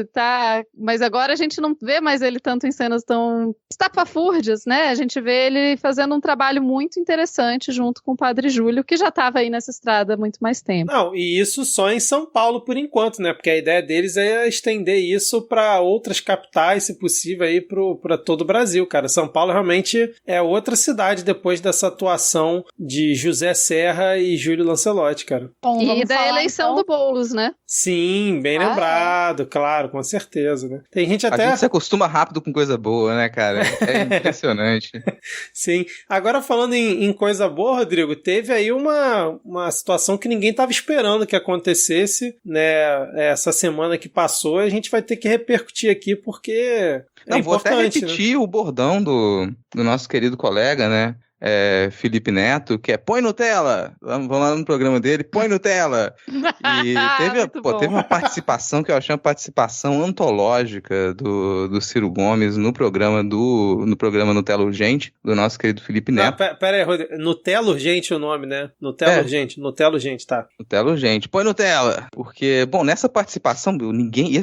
mas agora a gente não vê mais ele tanto em cenas tão estapafúrdias, né? A gente vê ele fazendo um trabalho muito interessante junto com o padre Júlio, que já estava aí nessa estrada há muito mais tempo. Não, e isso só em São Paulo por enquanto, né? Porque a ideia deles é estender isso para outras capitais, se possível, aí para todo o Brasil, cara. São Paulo realmente é outra cidade depois dessa atuação de José Serra e Júlio Lancelotti, cara. Bom, e da eleição do Boulos, né? Sim, bem lembrado, claro, com certeza, né? Tem gente até... A gente se acostuma rápido com coisa boa, né, cara? É impressionante. Sim. Agora, falando em coisa boa, Rodrigo, teve aí uma situação que ninguém estava esperando que acontecesse, né? Essa semana que passou, a gente vai ter que repercutir aqui, porque Não, vou até repetir, né? o bordão do nosso querido colega, né? Felipe Neto, que é põe Nutella, vamos lá no programa dele, põe Nutella. E teve uma participação que eu achei uma participação antológica do Ciro Gomes no programa Nutella Urgente, do nosso querido Felipe Neto. Pera aí, Rodrigo, Nutella Urgente é o nome, né? Nutella Urgente, tá. Nutella Urgente, põe Nutella. Porque, bom, nessa participação,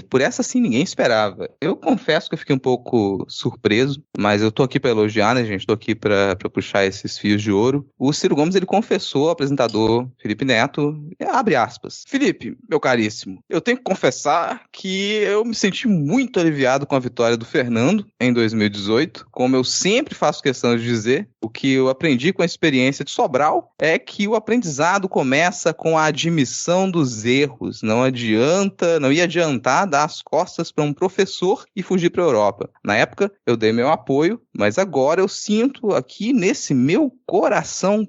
por essa sim ninguém esperava. Eu confesso que eu fiquei um pouco surpreso, mas eu tô aqui pra elogiar, né, gente? Tô aqui pra puxar esses fios de ouro. O Ciro Gomes, ele confessou ao apresentador Felipe Neto, abre aspas: Felipe, meu caríssimo, eu tenho que confessar que eu me senti muito aliviado com a vitória do Fernando em 2018. Como eu sempre faço questão de dizer, o que eu aprendi com a experiência de Sobral é que o aprendizado começa com a admissão dos erros. Não ia adiantar dar as costas para um professor e fugir para a Europa. Na época, eu dei meu apoio, mas agora eu sinto aqui nesse meu coração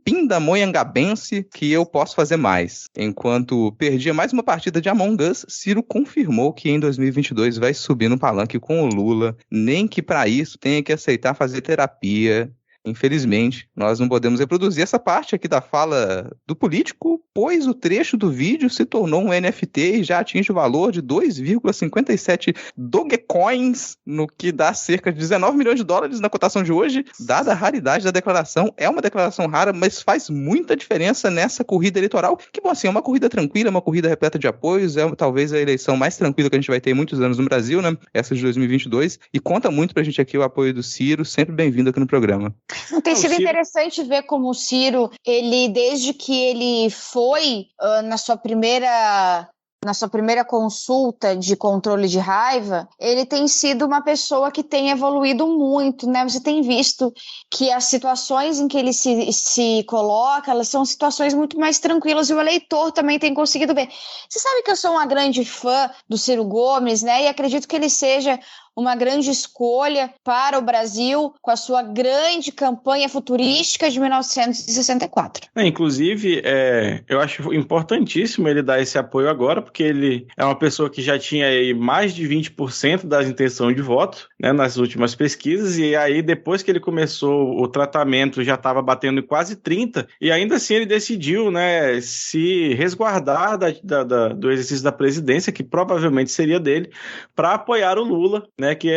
pindamonhangabense que eu posso fazer mais. Enquanto perdia mais uma partida de Among Us, Ciro confirmou que em 2022 vai subir no palanque com o Lula, nem que para isso tenha que aceitar fazer terapia. Infelizmente, nós não podemos reproduzir essa parte aqui da fala do político, pois o trecho do vídeo se tornou um NFT e já atinge o valor de 2,57 Dogecoins, no que dá cerca de 19 milhões de dólares na cotação de hoje. Dada a raridade da declaração, é uma declaração rara, mas faz muita diferença nessa corrida eleitoral, que, bom, assim, é uma corrida tranquila, uma corrida repleta de apoios, é talvez a eleição mais tranquila que a gente vai ter em muitos anos no Brasil, né? Essa de 2022, e conta muito pra gente aqui o apoio do Ciro, sempre bem-vindo aqui no programa. Não tem sido interessante ver como o Ciro, ele, desde que ele foi na sua primeira consulta de controle de raiva, ele tem sido uma pessoa que tem evoluído muito, né? Você tem visto que as situações em que ele se coloca, elas são situações muito mais tranquilas, e o eleitor também tem conseguido ver. Você sabe que eu sou uma grande fã do Ciro Gomes, né? E acredito que ele seja uma grande escolha para o Brasil com a sua grande campanha futurística de 1964. Inclusive, eu acho importantíssimo ele dar esse apoio agora, porque ele é uma pessoa que já tinha aí mais de 20% das intenções de voto, né, nas últimas pesquisas, e aí depois que ele começou o tratamento já estava batendo em quase 30%, e ainda assim ele decidiu, né, se resguardar do exercício da presidência, que provavelmente seria dele, para apoiar o Lula, né, que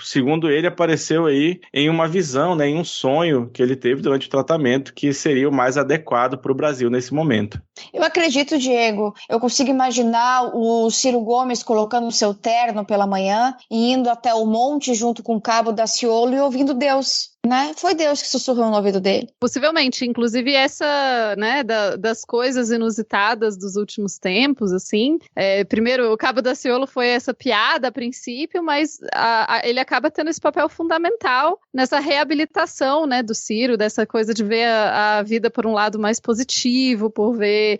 segundo ele, apareceu aí em uma visão, né, em um sonho que ele teve durante o tratamento, que seria o mais adequado para o Brasil nesse momento. Eu acredito, Diego, eu consigo imaginar o Ciro Gomes colocando o seu terno pela manhã e indo até o monte junto com o Cabo Daciolo e ouvindo Deus. Né? Foi Deus que sussurrou no ouvido dele. Possivelmente, inclusive essa, né, das coisas inusitadas dos últimos tempos, assim, primeiro o Cabo Daciolo foi essa piada a princípio, mas ele acaba tendo esse papel fundamental nessa reabilitação, né, do Ciro, dessa coisa de ver a vida por um lado mais positivo, por ver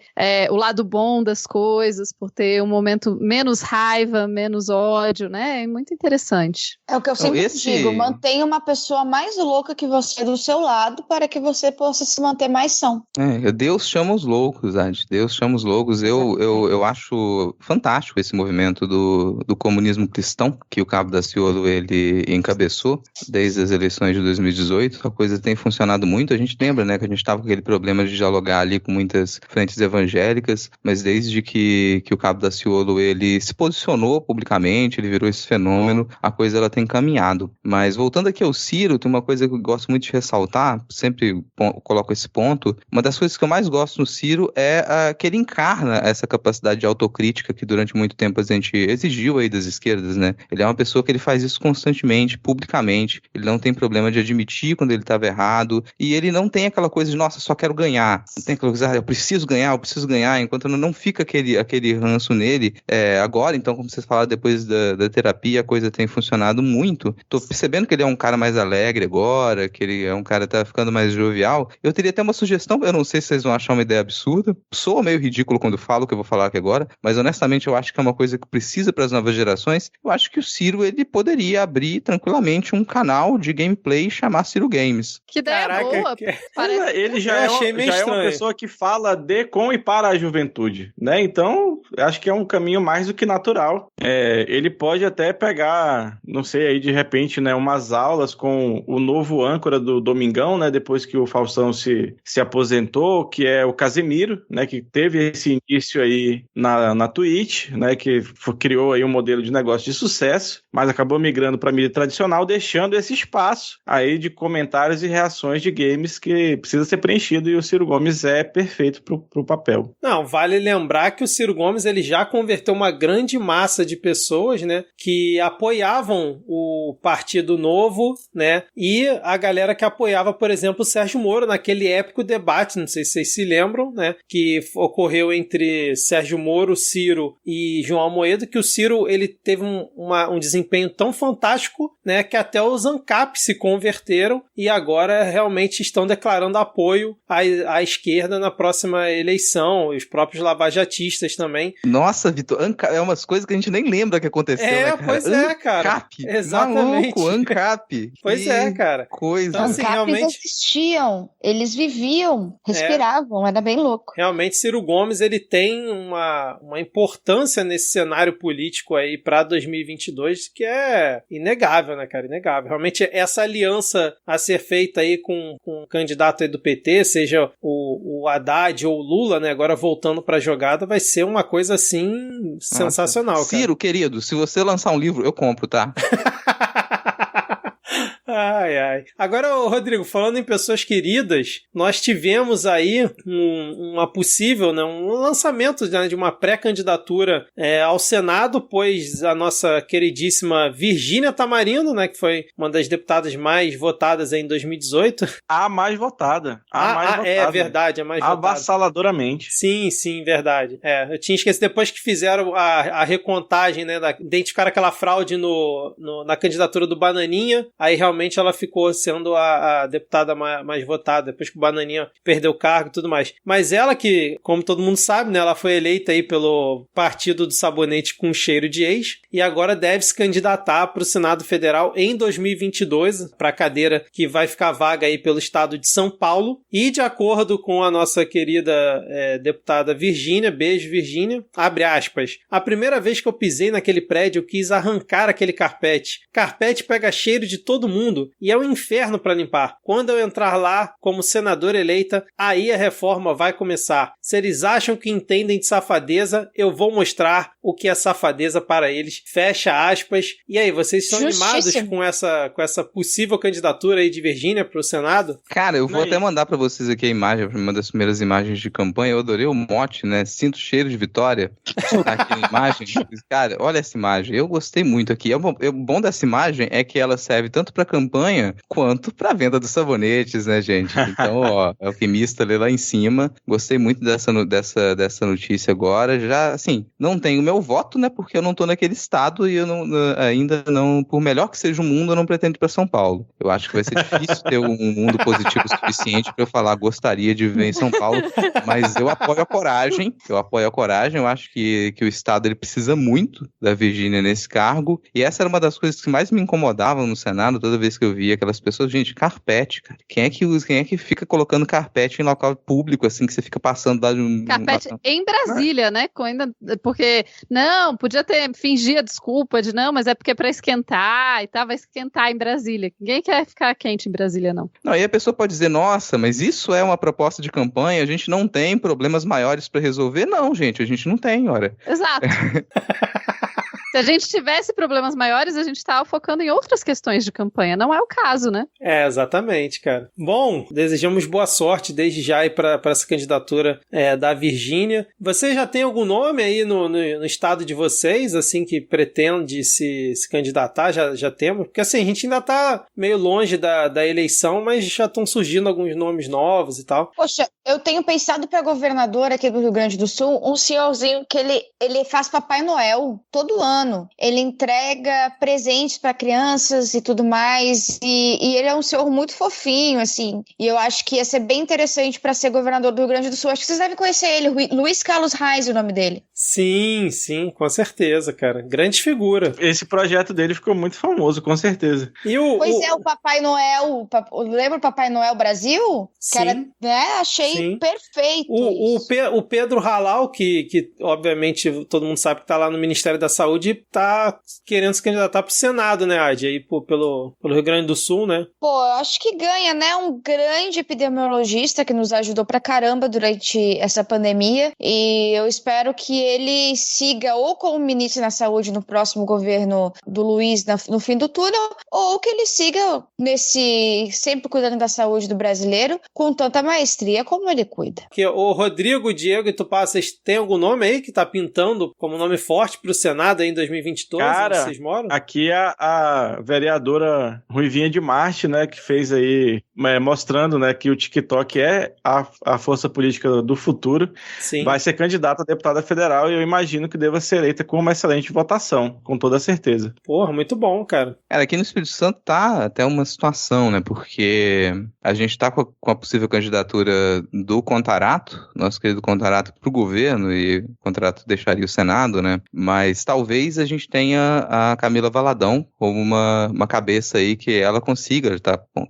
o lado bom das coisas, por ter um momento menos raiva, menos ódio, né, é muito interessante. É o que eu sempre digo, mantenha uma pessoa mais louca que você do seu lado para que você possa se manter mais são. Deus chama os loucos, Adi. Deus chama os loucos. Eu acho fantástico esse movimento do comunismo cristão que o Cabo Daciolo ele encabeçou desde as eleições de 2018. A coisa tem funcionado muito. A gente lembra, né, que a gente estava com aquele problema de dialogar ali com muitas frentes evangélicas, mas desde que o Cabo Daciolo ele se posicionou publicamente, ele virou esse fenômeno, a coisa ela tem caminhado. Mas voltando aqui ao Ciro, tem uma coisa que eu gosto muito de ressaltar, sempre coloco esse ponto. Uma das coisas que eu mais gosto no Ciro é que ele encarna essa capacidade de autocrítica que durante muito tempo a gente exigiu aí das esquerdas, né? Ele é uma pessoa que ele faz isso constantemente, publicamente, ele não tem problema de admitir quando ele estava errado, e ele não tem aquela coisa de, nossa, só quero ganhar, não tem aquela coisa, eu preciso ganhar, enquanto não fica aquele ranço nele. Agora, então, como vocês falaram, depois da terapia, a coisa tem funcionado muito. Tô percebendo que ele é um cara mais alegre agora, agora, que ele é um cara que tá ficando mais jovial. Eu teria até uma sugestão, eu não sei se vocês vão achar uma ideia absurda. Sou meio ridículo quando falo o que eu vou falar aqui agora, mas honestamente eu acho que é uma coisa que precisa para as novas gerações. Eu acho que o Ciro, ele poderia abrir tranquilamente um canal de gameplay e chamar Ciro Games. Que ideia boa. Parece... Ele já é uma pessoa que fala de, com e para a juventude, né? Então, acho que é um caminho mais do que natural. Ele pode até pegar, não sei, aí de repente, né, umas aulas com o novo âncora do Domingão, né? Depois que o Faustão se aposentou, que é o Casemiro, né? Que teve esse início aí na Twitch, né? Que criou aí um modelo de negócio de sucesso, mas acabou migrando para a mídia tradicional, deixando esse espaço aí de comentários e reações de games que precisa ser preenchido, e o Ciro Gomes é perfeito pro papel. Não, vale lembrar que o Ciro Gomes ele já converteu uma grande massa de pessoas, né, que apoiavam o Partido Novo, né, e a galera que apoiava, por exemplo, o Sérgio Moro naquele épico debate, não sei se vocês se lembram, né, que ocorreu entre Sérgio Moro, Ciro e João Amoedo, que o Ciro ele teve um desempenho tão fantástico, né, que até os ANCAP se converteram e agora realmente estão declarando apoio à esquerda na próxima eleição, os próprios lavajatistas também. Nossa, Vitor, é umas coisas que a gente nem lembra que aconteceu, né, cara? Pois é, cara. ANCAP, exatamente. Maluco, ANCAP. Pois é, cara. Coisa. Então, assim, ANCAPs realmente... existiam, eles viviam, respiravam, era bem louco. Realmente, Ciro Gomes, ele tem uma importância nesse cenário político aí para 2022 que é inegável, né, cara? Inegável. Realmente, essa aliança a ser feita aí com um candidato aí do PT, seja o Haddad ou o Lula, né, agora voltando pra jogada, vai ser uma coisa, assim, sensacional, cara. Ciro, querido, se você lançar um livro, eu compro, tá? Ai, ai. Agora, Rodrigo, falando em pessoas queridas, nós tivemos aí uma possível, né, um lançamento, né, de uma pré-candidatura ao Senado, pois a nossa queridíssima Virgínia Tamarindo, né, que foi uma das deputadas mais votadas aí em 2018. A mais votada. É verdade, a mais votada. Avassaladoramente. Sim, verdade. Eu tinha esquecido, depois que fizeram a recontagem, né, identificaram aquela fraude na candidatura do Bananinha, aí realmente ela ficou sendo a deputada mais votada, depois que o Bananinha perdeu o cargo e tudo mais. Mas ela que, como todo mundo sabe, né, ela foi eleita aí pelo Partido do Sabonete com cheiro de ex, e agora deve se candidatar para o Senado Federal em 2022, para a cadeira que vai ficar vaga aí pelo estado de São Paulo, e de acordo com a nossa querida deputada Virgínia, beijo Virgínia, abre aspas, a primeira vez que eu pisei naquele prédio eu quis arrancar aquele carpete. Carpete pega cheiro de todo mundo e é um inferno para limpar. Quando eu entrar lá como senadora eleita, aí a reforma vai começar. Se eles acham que entendem de safadeza, eu vou mostrar o que é safadeza para eles. Fecha aspas. E aí, vocês estão animados com essa possível candidatura aí de Virgínia para o Senado? Cara, eu vou até mandar para vocês aqui a imagem, uma das primeiras imagens de campanha. Eu adorei o mote, né? Sinto cheiro de vitória. Tá aqui na imagem. Cara, olha essa imagem. Eu gostei muito aqui. O bom dessa imagem é que ela serve tanto para campanha quanto para venda dos sabonetes, né, gente? Então, ó, alquimista ali lá em cima. Gostei muito dessa notícia agora. Já, assim, não tenho meu voto, né? Porque eu não tô naquele estado e eu ainda não, por melhor que seja o mundo, eu não pretendo ir para São Paulo. Eu acho que vai ser difícil ter um mundo positivo o suficiente para eu falar gostaria de viver em São Paulo, mas eu apoio a coragem. Eu acho que o estado ele precisa muito da Virgínia nesse cargo, e essa era uma das coisas que mais me incomodavam no Senado, toda vez que eu via aquelas pessoas, gente, carpete, cara. Quem é que fica colocando carpete em local público, assim, que você fica passando lá de um... Carpete em Brasília, né? Porque, não, podia fingir a desculpa de não, mas é porque é pra esquentar e tal, vai esquentar em Brasília. Ninguém quer ficar quente em Brasília, não. Não, aí a pessoa pode dizer, nossa, mas isso é uma proposta de campanha, a gente não tem problemas maiores pra resolver. Não, gente, a gente não tem, ora. Exato. Se a gente tivesse problemas maiores, a gente estava focando em outras questões de campanha. Não é o caso, né? Exatamente, cara. Bom, desejamos boa sorte desde já aí para essa candidatura da Virgínia. Você já tem algum nome aí no estado de vocês, assim, que pretende se candidatar? Já temos? Porque, assim, a gente ainda tá meio longe da eleição, mas já estão surgindo alguns nomes novos e tal. Poxa, eu tenho pensado para governador aqui do Rio Grande do Sul, um senhorzinho que ele faz Papai Noel todo ano. ano. Ele entrega presentes para crianças e tudo mais, e ele é um senhor muito fofinho, assim, e eu acho que ia ser bem interessante para ser governador do Rio Grande do Sul. Acho que vocês devem conhecer ele, Luiz Carlos Reis, o nome dele. Sim, com certeza, cara. Grande figura. Esse projeto dele ficou muito famoso, com certeza. O Papai Noel, lembra o Papai Noel Brasil? Sim. Que era, né? Achei perfeito. O Pedro Halal, que obviamente todo mundo sabe que tá lá no Ministério da Saúde, tá querendo se candidatar pro Senado, né, Adi? Aí pelo Rio Grande do Sul, né? Pô, eu acho que ganha, né? Um grande epidemiologista que nos ajudou pra caramba durante essa pandemia, e eu espero que ele siga ou como ministro da Saúde no próximo governo do Luiz no fim do túnel, ou que ele siga sempre cuidando da saúde do brasileiro com tanta maestria como ele cuida. Que o Rodrigo, Diego e Tupá, vocês têm algum nome aí que tá pintando como nome forte pro Senado aí em 2022? Cara, onde vocês moram? Aqui a vereadora Ruivinha de Marte, né, que fez aí, mostrando, né, que o TikTok é a força política do futuro. Sim. Vai ser candidata a deputada federal e eu imagino que deva ser eleita com uma excelente votação, com toda certeza. Porra, muito bom, cara. Cara, aqui no Espírito Santo tá até uma situação, né, porque a gente tá com a possível candidatura do Contarato, nosso querido Contarato, pro governo, e o Contarato deixaria o Senado, né, mas talvez a gente tenha a Camila Valadão como uma cabeça aí que ela consiga,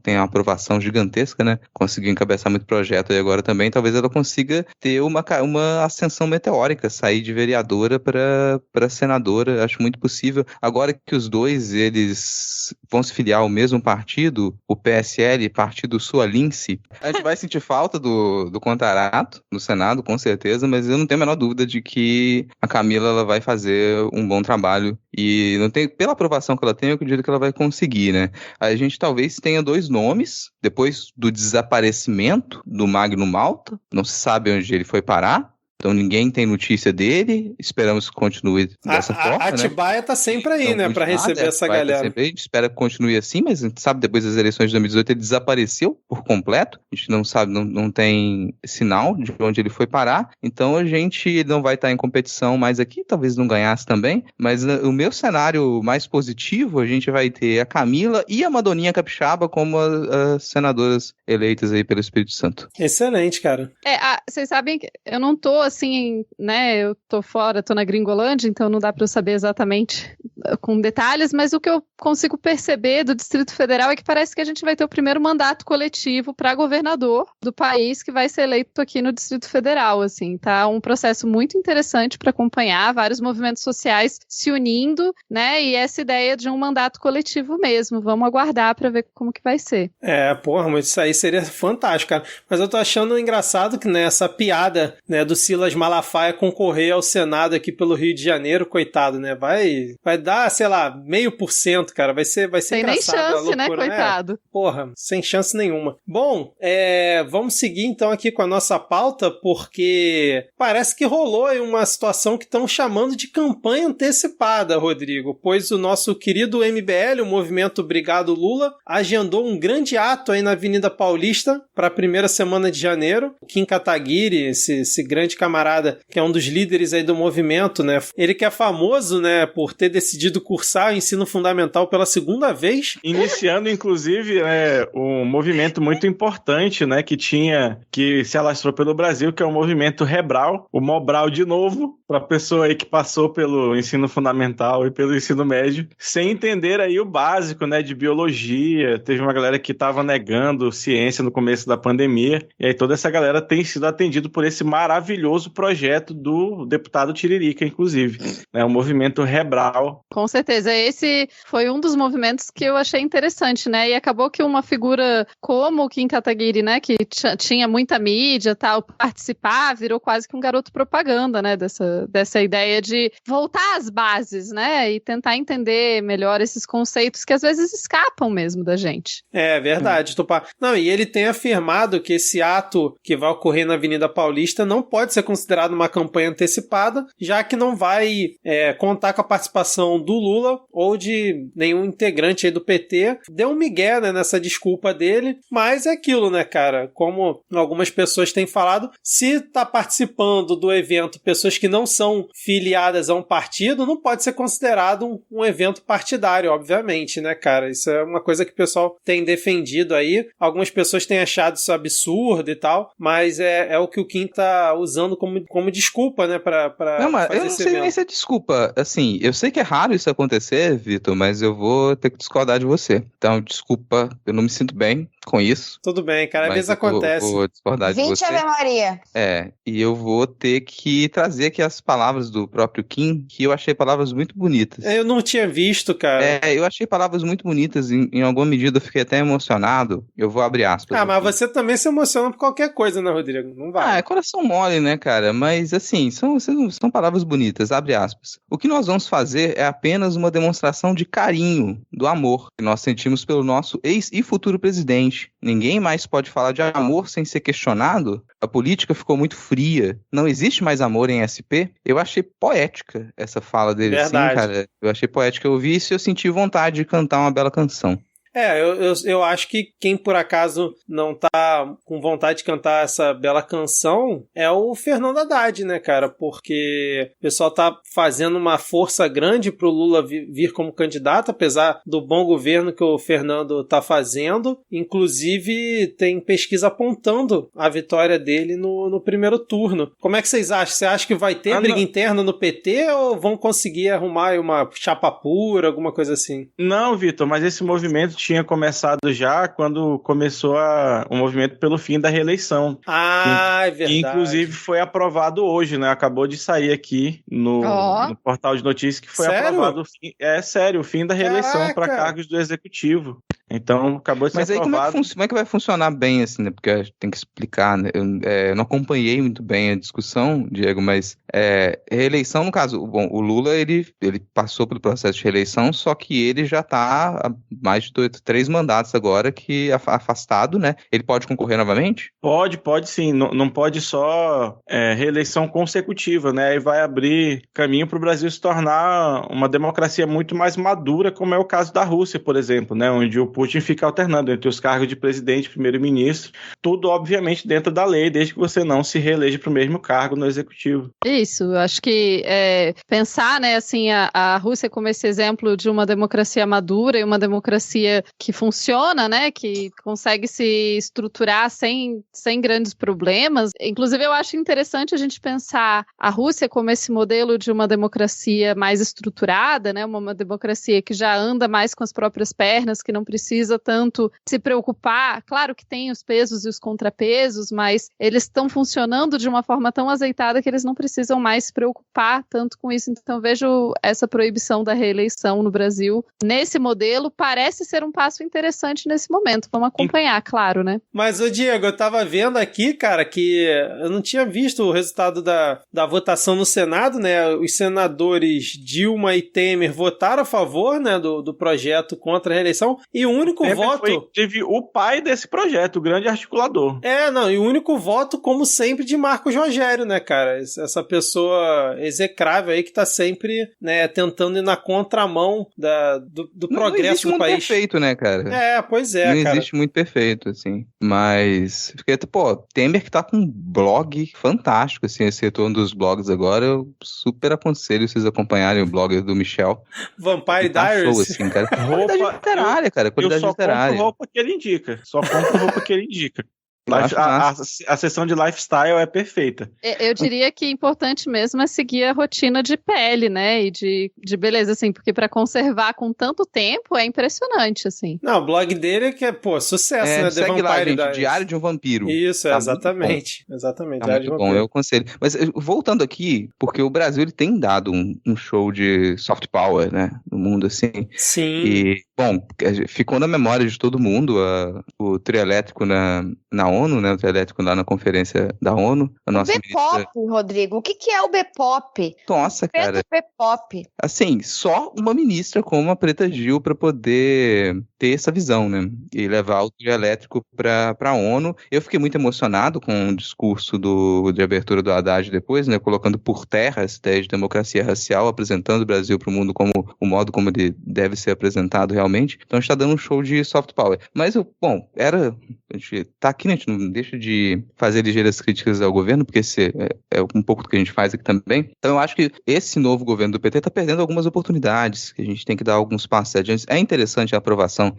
tem uma aprovação gigantesca, né, conseguiu encabeçar muito projeto aí agora também, talvez ela consiga ter uma ascensão meteórica, sair de vereadora para senadora, acho muito possível. Agora que os dois, eles vão se filiar ao mesmo partido, o PSL, Partido Sualense, a gente vai sentir falta do Contarato no Senado, com certeza, mas eu não tenho a menor dúvida de que a Camila ela vai fazer um bom trabalho e não tem, pela aprovação que ela tem, eu acredito que ela vai conseguir, né? A gente talvez tenha dois nomes, depois do desaparecimento do Magno Malta, não se sabe onde ele foi parar. Então ninguém tem notícia dele, esperamos que continue dessa forma, a Atibaia tá sempre aí, então, né, pra receber essa galera. Sempre aí, a gente espera que continue assim, mas a gente sabe, depois das eleições de 2018 ele desapareceu por completo, a gente não sabe, não tem sinal de onde ele foi parar, então ele não vai estar em competição mais aqui, talvez não ganhasse também, mas o meu cenário mais positivo, a gente vai ter a Camila e a Madoninha Capixaba como as senadoras eleitas aí pelo Espírito Santo. Excelente, cara. Vocês sabem que eu não tô assim, né, eu tô fora, tô na Gringolândia, então não dá pra eu saber exatamente com detalhes, mas o que eu consigo perceber do Distrito Federal é que parece que a gente vai ter o primeiro mandato coletivo para governador do país que vai ser eleito aqui no Distrito Federal, assim, tá um processo muito interessante para acompanhar, vários movimentos sociais se unindo, né, e essa ideia de um mandato coletivo mesmo, vamos aguardar para ver como que vai ser. Porra, mas isso aí seria fantástico, cara, mas eu tô achando engraçado que, né, essa piada, né, do Silas Malafaia concorrer ao Senado aqui pelo Rio de Janeiro, coitado, né, vai dar, sei lá, 0,5%, cara, vai ser sem engraçado. Nem chance, loucura, né, coitado. Porra, sem chance nenhuma. Bom, vamos seguir então aqui com a nossa pauta, porque parece que rolou aí uma situação que estão chamando de campanha antecipada, Rodrigo, pois o nosso querido MBL, o Movimento Obrigado Lula, agendou um grande ato aí na Avenida Paulista para a primeira semana de janeiro. O Kim Kataguiri, esse grande camarada que é um dos líderes aí do movimento, né, ele que é famoso, né, por ter decidido cursar o ensino fundamental pela segunda vez. Iniciando, inclusive, um movimento muito importante, né, que se alastrou pelo Brasil, que é o movimento Rebral, o Mobral de novo, para a pessoa aí que passou pelo ensino fundamental e pelo ensino médio, sem entender aí o básico, né, de biologia. Teve uma galera que estava negando ciência no começo da pandemia, e aí toda essa galera tem sido atendido por esse maravilhoso projeto do deputado Tiririca, inclusive, né, o movimento Rebral. Com certeza, esse foi um dos movimentos que eu achei interessante, né, e acabou que uma figura como o Kim Kataguiri, né, que tinha muita mídia, tal, participar, virou quase que um garoto propaganda, né, dessa ideia de voltar às bases, né, e tentar entender melhor esses conceitos que às vezes escapam mesmo da gente. É verdade, Tupá. Não, e ele tem afirmado que esse ato que vai ocorrer na Avenida Paulista não pode ser considerado uma campanha antecipada, já que não vai contar com a participação do Lula ou de nenhum integrante aí do PT. Deu um migué, né, nessa desculpa dele, mas é aquilo, né, cara? Como algumas pessoas têm falado, se tá participando do evento pessoas que não não são filiadas a um partido, não pode ser considerado um evento partidário, obviamente, né, cara? Isso é uma coisa que o pessoal tem defendido aí. Algumas pessoas têm achado isso absurdo e tal, mas é o que o Kim tá usando como desculpa, né, pra não, mas fazer eu não esse sei evento. nem se é desculpa. Assim, eu sei que é raro isso acontecer, Vitor, mas eu vou ter que discordar de você. Então, desculpa, eu não me sinto bem com isso. Tudo bem, cara, às vezes acontece. Vou discordar de 20 você. Ave Maria. E eu vou ter que trazer aqui as palavras do próprio Kim, que eu achei palavras muito bonitas. Eu não tinha visto, cara. Eu achei palavras muito bonitas, em alguma medida eu fiquei até emocionado. Eu vou abrir aspas. Mas aqui. você também se emociona por qualquer coisa, né, Rodrigo? Não vai. É coração mole, né, cara? Mas, assim, são palavras bonitas, abre aspas. O que nós vamos fazer é apenas uma demonstração de carinho, do amor que nós sentimos pelo nosso ex e futuro presidente. Ninguém mais pode falar de amor sem ser questionado. A política ficou muito fria. Não existe mais amor em SP. Eu achei poética essa fala dele, assim, cara. Eu achei poética. Eu ouvi isso e eu senti vontade de cantar uma bela canção. Eu acho que quem por acaso não tá com vontade de cantar essa bela canção é o Fernando Haddad, né, cara? Porque o pessoal tá fazendo uma força grande pro Lula vir como candidato, apesar do bom governo que o Fernando tá fazendo. Inclusive, tem pesquisa apontando a vitória dele no primeiro turno. Como é que vocês acham? Você acha que vai ter briga interna no PT ou vão conseguir arrumar uma chapa pura, alguma coisa assim? Não, Vitor, mas esse movimento tinha começado já quando começou o movimento pelo fim da reeleição. É verdade. E, inclusive, foi aprovado hoje, né? Acabou de sair aqui no portal de notícias que foi aprovado. O fim da reeleição para cargos do Executivo. Então, acabou de ser aprovado. Mas aí como é que vai funcionar bem, assim, né? Porque tem que explicar, né? Eu não acompanhei muito bem a discussão, Diego, mas reeleição, no caso, o Lula, ele passou pelo processo de reeleição, só que ele já está há mais de 3 mandatos agora que afastado, né? Ele pode concorrer novamente? Pode sim. Não pode só reeleição consecutiva, né? E vai abrir caminho para o Brasil se tornar uma democracia muito mais madura, como é o caso da Rússia, por exemplo, né? Onde o Putin fica alternando entre os cargos de presidente e primeiro-ministro, tudo obviamente dentro da lei, desde que você não se reeleja para o mesmo cargo no executivo. Isso, eu acho que pensar, né, assim, a Rússia como esse exemplo de uma democracia madura e uma democracia que funciona, né, que consegue se estruturar sem grandes problemas. Inclusive, eu acho interessante a gente pensar a Rússia como esse modelo de uma democracia mais estruturada, né, uma democracia que já anda mais com as próprias pernas, que não precisa tanto se preocupar. Claro que tem os pesos e os contrapesos, mas eles estão funcionando de uma forma tão azeitada que eles não precisam mais se preocupar tanto com isso. Então, vejo essa proibição da reeleição no Brasil nesse modelo, parece ser um passo interessante nesse momento. Vamos acompanhar, claro, né? Mas, Diego, eu tava vendo aqui, cara, que eu não tinha visto o resultado da votação no Senado, né? Os senadores Dilma e Temer votaram a favor, né, do projeto contra a reeleição, e o único voto... Teve o pai desse projeto, o grande articulador. E o único voto, como sempre, de Marcos Rogério, né, cara? Essa pessoa execrável aí que tá sempre, né, tentando ir na contramão do progresso do país. Não existe muito perfeito, né, cara? Pois é, não cara. Não existe muito perfeito, assim. Mas, Temer que tá com um blog fantástico, assim, esse retorno dos blogs agora, eu super aconselho vocês acompanharem o blog do Michel. Vampire Diaries. Show, assim, cara. Qualidade literária, cara. Qualidade eu só literária. compro roupa que ele indica. A sessão de lifestyle é perfeita. Eu diria que importante mesmo é seguir a rotina de pele, né? E de beleza, assim, porque para conservar com tanto tempo é impressionante, assim. Não, o blog dele é que é, sucesso, né? The Segue lá, gente, Diaries. Diário de um Vampiro. Isso, tá exatamente. Tá muito bom, eu aconselho. Mas voltando aqui, porque o Brasil ele tem dado um show de soft power, né? No mundo, assim. Sim. E, ficou na memória de todo mundo o trio elétrico na ONU, né? O trio elétrico lá na conferência da ONU. A nossa B-pop, Rodrigo. O que é o B-pop? Nossa, cara. B-pop. Assim, só uma ministra como a Preta Gil para poder ter essa visão, né? E levar o trio elétrico para a ONU. Eu fiquei muito emocionado com o discurso de abertura do Haddad depois, né? Colocando por terra essa ideia de democracia racial, apresentando o Brasil para o mundo como o modo como ele deve ser apresentado realmente. Então a gente está dando um show de soft power. Mas, a gente tá aqui, né? A gente não deixa de fazer ligeiras críticas ao governo, porque esse é um pouco do que a gente faz aqui também. Então eu acho que esse novo governo do PT está perdendo algumas oportunidades, que a gente tem que dar alguns passos adiante. É interessante a aprovação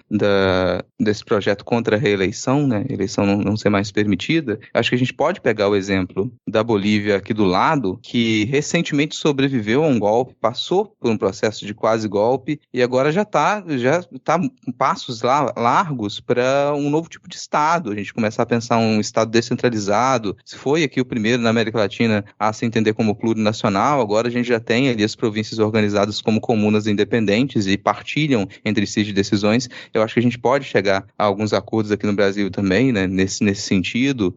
desse projeto contra a reeleição, né? A eleição não ser mais permitida. Acho que a gente pode pegar o exemplo da Bolívia aqui do lado, que recentemente sobreviveu a um golpe, passou por um processo de quase golpe e agora já tá com passos largos para um novo tipo de Estado. A gente começar a pensar um Estado descentralizado. Se foi aqui o primeiro na América Latina a se entender como plurinacional, agora a gente já tem ali as províncias organizadas como comunas independentes e partilham entre si de decisões. Eu acho que a gente pode chegar a alguns acordos aqui no Brasil também, né, nesse sentido,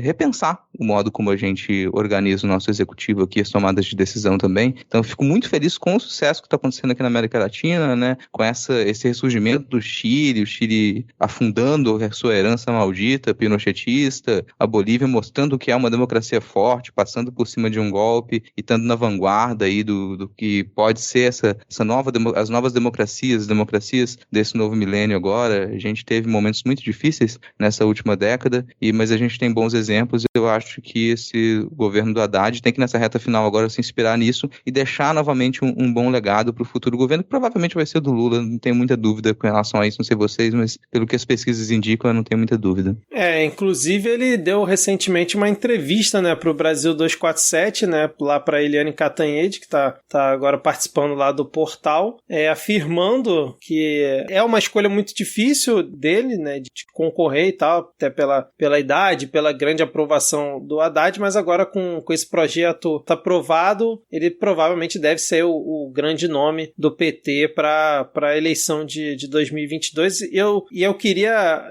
repensar o modo como a gente organiza o nosso executivo aqui, as tomadas de decisão também. Então eu fico muito feliz com o sucesso que está acontecendo aqui na América Latina, né, com esse ressurgimento do Chile, o Chile afundando a sua herança maldita, pinochetista, a Bolívia mostrando que é uma democracia forte, passando por cima de um golpe e estando na vanguarda aí do que pode ser as novas democracias desse novo milênio agora. A gente teve momentos muito difíceis nessa última década, mas a gente tem bons exemplos e eu acho que esse governo do Haddad tem que nessa reta final agora se inspirar nisso e deixar novamente um bom legado para o futuro governo, que provavelmente vai ser do Lula, não tenho muita dúvida com relação a isso, não sei vocês, mas pelo que as pesquisas indicam, eu não tenho muita dúvida. Inclusive ele deu recentemente uma entrevista, né, pro Brasil 247, né, lá pra Eliane Cantanhede, que tá agora participando lá do portal, afirmando que é uma escolha muito difícil dele, né, de concorrer e tal, até pela idade, pela grande aprovação do Haddad, mas agora com esse projeto tá aprovado, ele provavelmente deve ser o grande nome do PT para a eleição de 2022. E eu queria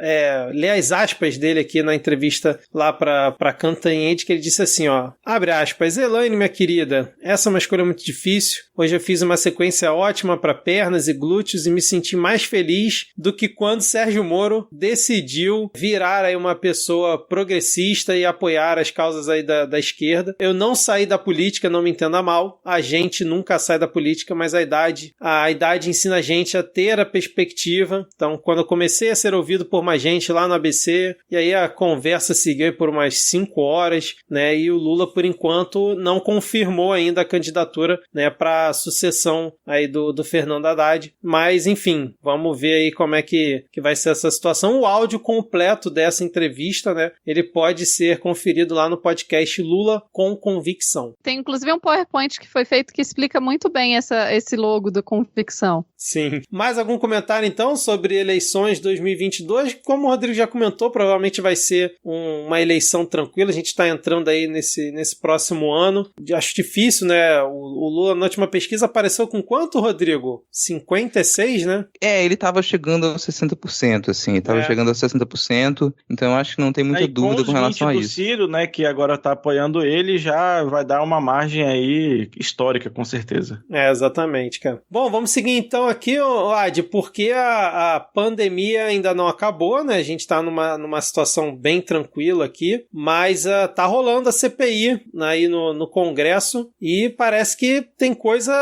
ler as aspas dele aqui na entrevista lá para Cantanhede, que ele disse assim, ó, abre aspas, Elaine, minha querida, essa é uma escolha muito difícil. Hoje eu fiz uma sequência ótima para pernas e glúteos e me senti mais feliz do que quando Sérgio Moro decidiu virar aí uma pessoa progressista e apoiar as causas aí da esquerda. Eu não saí da política, não me entenda mal, a gente nunca sai da política, mas a idade ensina a gente a ter a perspectiva. Então, quando eu comecei a ser ouvido por mais gente lá no ABC, e aí a conversa seguiu por umas 5 horas, né, e o Lula, por enquanto, não confirmou ainda a candidatura, né, para a sucessão aí do Fernando Haddad, mas enfim, vamos ver aí como é que vai ser essa situação. O áudio completo dessa entrevista, né, ele pode ser conferido lá no podcast Lula com Convicção. Tem inclusive um PowerPoint que foi feito que explica muito bem esse logo do Convicção. Sim. Mais algum comentário então sobre eleições 2022? Como o Rodrigo já comentou, provavelmente vai ser uma eleição tranquila. A gente está entrando aí nesse próximo ano. Acho difícil, né? O Lula na última pesquisa apareceu com quanto, Rodrigo? 56, né? Ele estava chegando aos 60%, assim. Estava chegando aos 60%. Então eu acho que não tem muita dúvida com relação a isso. O Ciro, né, que agora está apoiando ele, já vai dar uma margem aí histórica, com certeza. Exatamente, cara. Bom, vamos seguir então aqui, Ad, porque a pandemia ainda não acabou, né? A gente tá numa situação bem tranquila aqui, mas tá rolando a CPI aí no Congresso e parece que tem coisa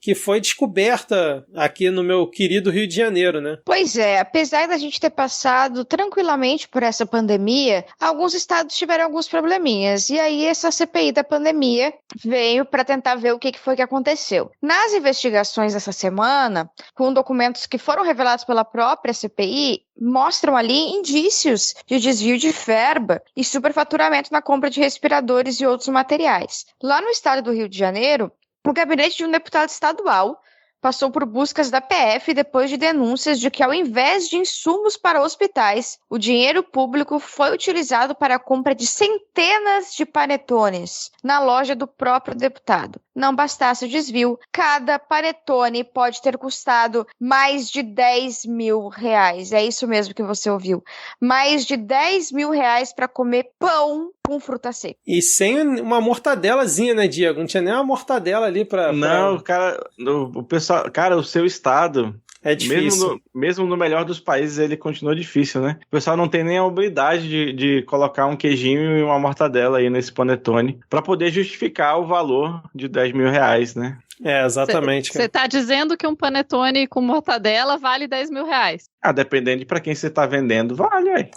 que foi descoberta aqui no meu querido Rio de Janeiro, né? Pois é, apesar da gente ter passado tranquilamente por essa pandemia, alguns estados tiveram alguns probleminhas, e aí essa CPI da pandemia veio para tentar ver o que foi que aconteceu. Nas investigações dessa semana, com documentos que foram revelados pela própria CPI, mostram ali indícios de desvio de verba e superfaturamento na compra de respiradores e outros materiais. Lá no estado do Rio de Janeiro, o gabinete de um deputado estadual passou por buscas da PF depois de denúncias de que, ao invés de insumos para hospitais, o dinheiro público foi utilizado para a compra de centenas de panetones na loja do próprio deputado. Não bastasse o desvio, cada panetone pode ter custado mais de 10 mil reais. É isso mesmo que você ouviu. Mais de 10 mil reais para comer pão com fruta seca. E sem uma mortadelazinha, né, Diego? Não tinha nem uma mortadela ali pra... Não, cara, o pessoal... Cara, o seu estado... É difícil. Mesmo no melhor dos países, ele continua difícil, né? O pessoal não tem nem a habilidade de colocar um queijinho e uma mortadela aí nesse panetone pra poder justificar o valor de R$10.000, né? É, exatamente. Você tá dizendo que um panetone com mortadela vale R$10.000? Ah, dependendo de pra quem você tá vendendo, vale, aí.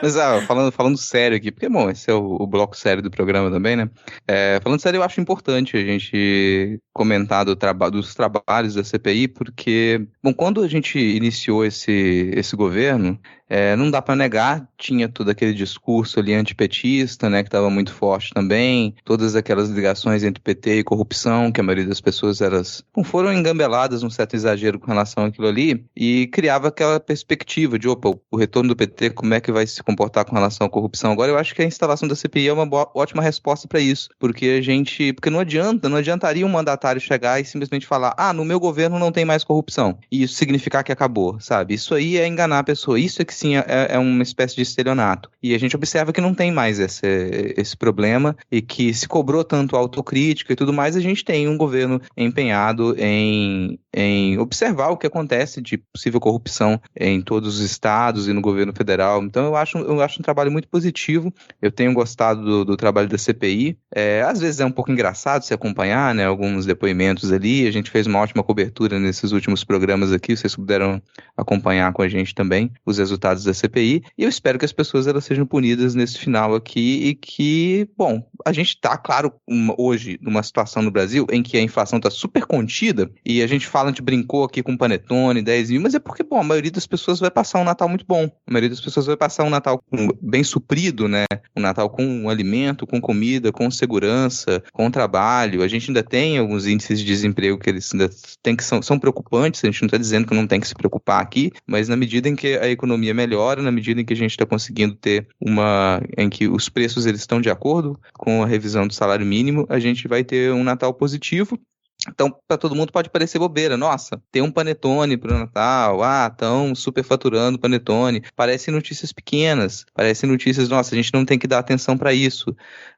Mas falando sério aqui, porque, bom, esse é o bloco sério do programa também, né? Falando sério, eu acho importante a gente comentar dos trabalhos da CPI, porque, bom, quando a gente iniciou esse governo, não dá pra negar, tinha todo aquele discurso ali antipetista, né, que estava muito forte também, todas aquelas ligações entre PT e corrupção, que a maioria das pessoas foram engambeladas num certo exagero com relação àquilo ali, e criava aquela perspectiva de, opa, o retorno do PT, como é que vai se comportar com relação à corrupção? Agora eu acho que a instalação da CPI é uma ótima resposta para isso, porque não adiantaria um mandatário chegar e simplesmente falar, no meu governo não tem mais corrupção, e isso significar que acabou, sabe? Isso aí é enganar a pessoa, isso é que sim é uma espécie de estelionato. E a gente observa que não tem mais esse problema e que se cobrou tanto autocrítica e tudo mais, a gente tem um governo empenhado em observar o que acontece de possível corrupção em todos os estados e no governo federal. Então eu acho um trabalho muito positivo. Eu tenho gostado do trabalho da CPI. Às vezes é um pouco engraçado se acompanhar, né, alguns depoimentos ali. A gente fez uma ótima cobertura nesses últimos programas aqui, vocês puderam acompanhar com a gente também os resultados da CPI, e eu espero que as pessoas elas sejam punidas nesse final aqui e que, bom, a gente está, claro, hoje numa situação no Brasil em que a inflação está super contida e a gente brincou aqui com panetone, 10 mil, mas é porque, bom, a maioria das pessoas vai passar um Natal muito bom, a maioria das pessoas vai passar um Natal bem suprido, né, um Natal com um alimento, com comida, com segurança, com trabalho. A gente ainda tem alguns índices de desemprego que eles ainda são preocupantes, a gente não está dizendo que não tem que se preocupar aqui, mas na medida em que a economia melhora, na medida em que a gente está conseguindo ter em que os preços eles estão de acordo com a revisão do salário mínimo, a gente vai ter um Natal positivo. Então, para todo mundo pode parecer bobeira. Nossa, tem um panetone pro Natal. Estão superfaturando panetone. Parecem notícias pequenas. Parecem notícias, nossa, a gente não tem que dar atenção para isso.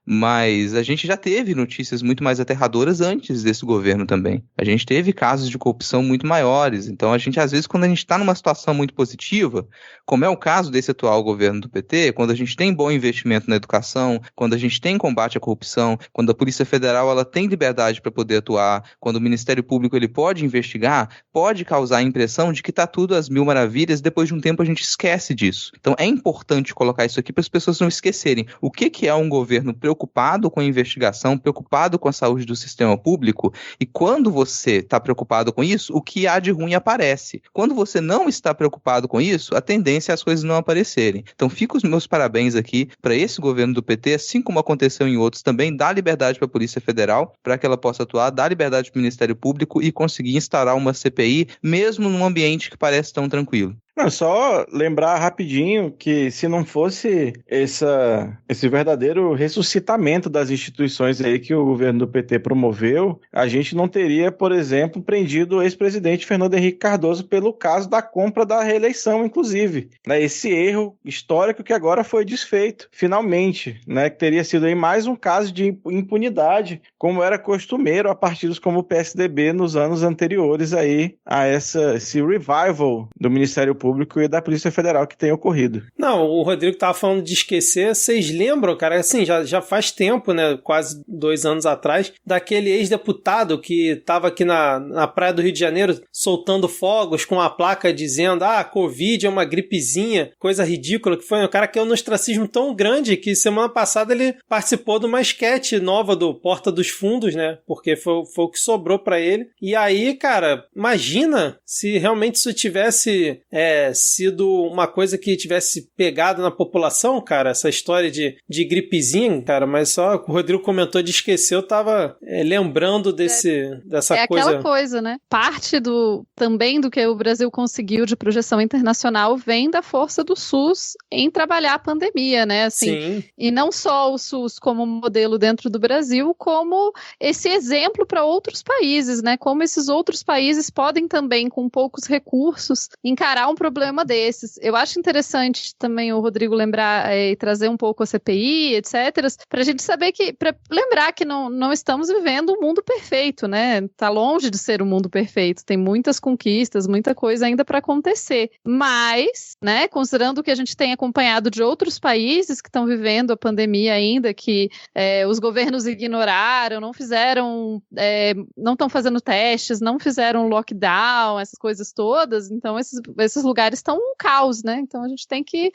Mas a gente já teve notícias muito mais aterradoras antes desse governo também. A gente teve casos de corrupção muito maiores. Então, às vezes, quando a gente está numa situação muito positiva, como é o caso desse atual governo do PT, quando a gente tem bom investimento na educação, quando a gente tem combate à corrupção, quando a Polícia Federal ela tem liberdade para poder atuar, quando o Ministério Público ele pode investigar, pode causar a impressão de que está tudo às mil maravilhas, depois de um tempo a gente esquece disso. Então, é importante colocar isso aqui para as pessoas não esquecerem. O que é um governo preocupado com a investigação, preocupado com a saúde do sistema público, e quando você está preocupado com isso, o que há de ruim aparece. Quando você não está preocupado com isso, a tendência é as coisas não aparecerem. Então, fica os meus parabéns aqui para esse governo do PT, assim como aconteceu em outros também, dá liberdade para a Polícia Federal, para que ela possa atuar, dá liberdade para o Ministério Público e conseguir instaurar uma CPI, mesmo num ambiente que parece tão tranquilo. Não, só lembrar rapidinho que se não fosse esse verdadeiro ressuscitamento das instituições aí que o governo do PT promoveu, a gente não teria, por exemplo, prendido o ex-presidente Fernando Henrique Cardoso pelo caso da compra da reeleição, inclusive. Né, esse erro histórico que agora foi desfeito, finalmente, né, que teria sido aí mais um caso de impunidade, como era costumeiro a partidos como o PSDB nos anos anteriores aí a esse revival do Ministério Público e da Polícia Federal que tem ocorrido. Não, o Rodrigo tava falando de esquecer, vocês lembram, cara, assim, já faz tempo, né, quase 2 anos atrás, daquele ex-deputado que tava aqui na praia do Rio de Janeiro soltando fogos com a placa dizendo, Covid é uma gripezinha, coisa ridícula, que foi um cara que é um ostracismo tão grande que semana passada ele participou de uma esquete nova do Porta dos Fundos, né, porque foi o que sobrou pra ele, e aí, cara, imagina se realmente isso tivesse sido uma coisa que tivesse pegado na população, cara, essa história de gripezinha, cara, mas só o Rodrigo comentou de esquecer, eu tava lembrando dessa coisa. É aquela coisa, né? Parte também do que o Brasil conseguiu de projeção internacional vem da força do SUS em trabalhar a pandemia, né? Assim, sim. E não só o SUS como modelo dentro do Brasil, como esse exemplo para outros países, né? Como esses outros países podem também, com poucos recursos, encarar um problema desses. Eu acho interessante também o Rodrigo lembrar e trazer um pouco a CPI, etc., para a gente saber para lembrar que não estamos vivendo um mundo perfeito, né? Tá longe de ser um mundo perfeito, tem muitas conquistas, muita coisa ainda para acontecer. Mas, né, considerando que a gente tem acompanhado de outros países que estão vivendo a pandemia ainda, que os governos ignoraram, não estão fazendo testes, não fizeram lockdown, essas coisas todas, então esses lugares estão um caos, né? Então a gente tem que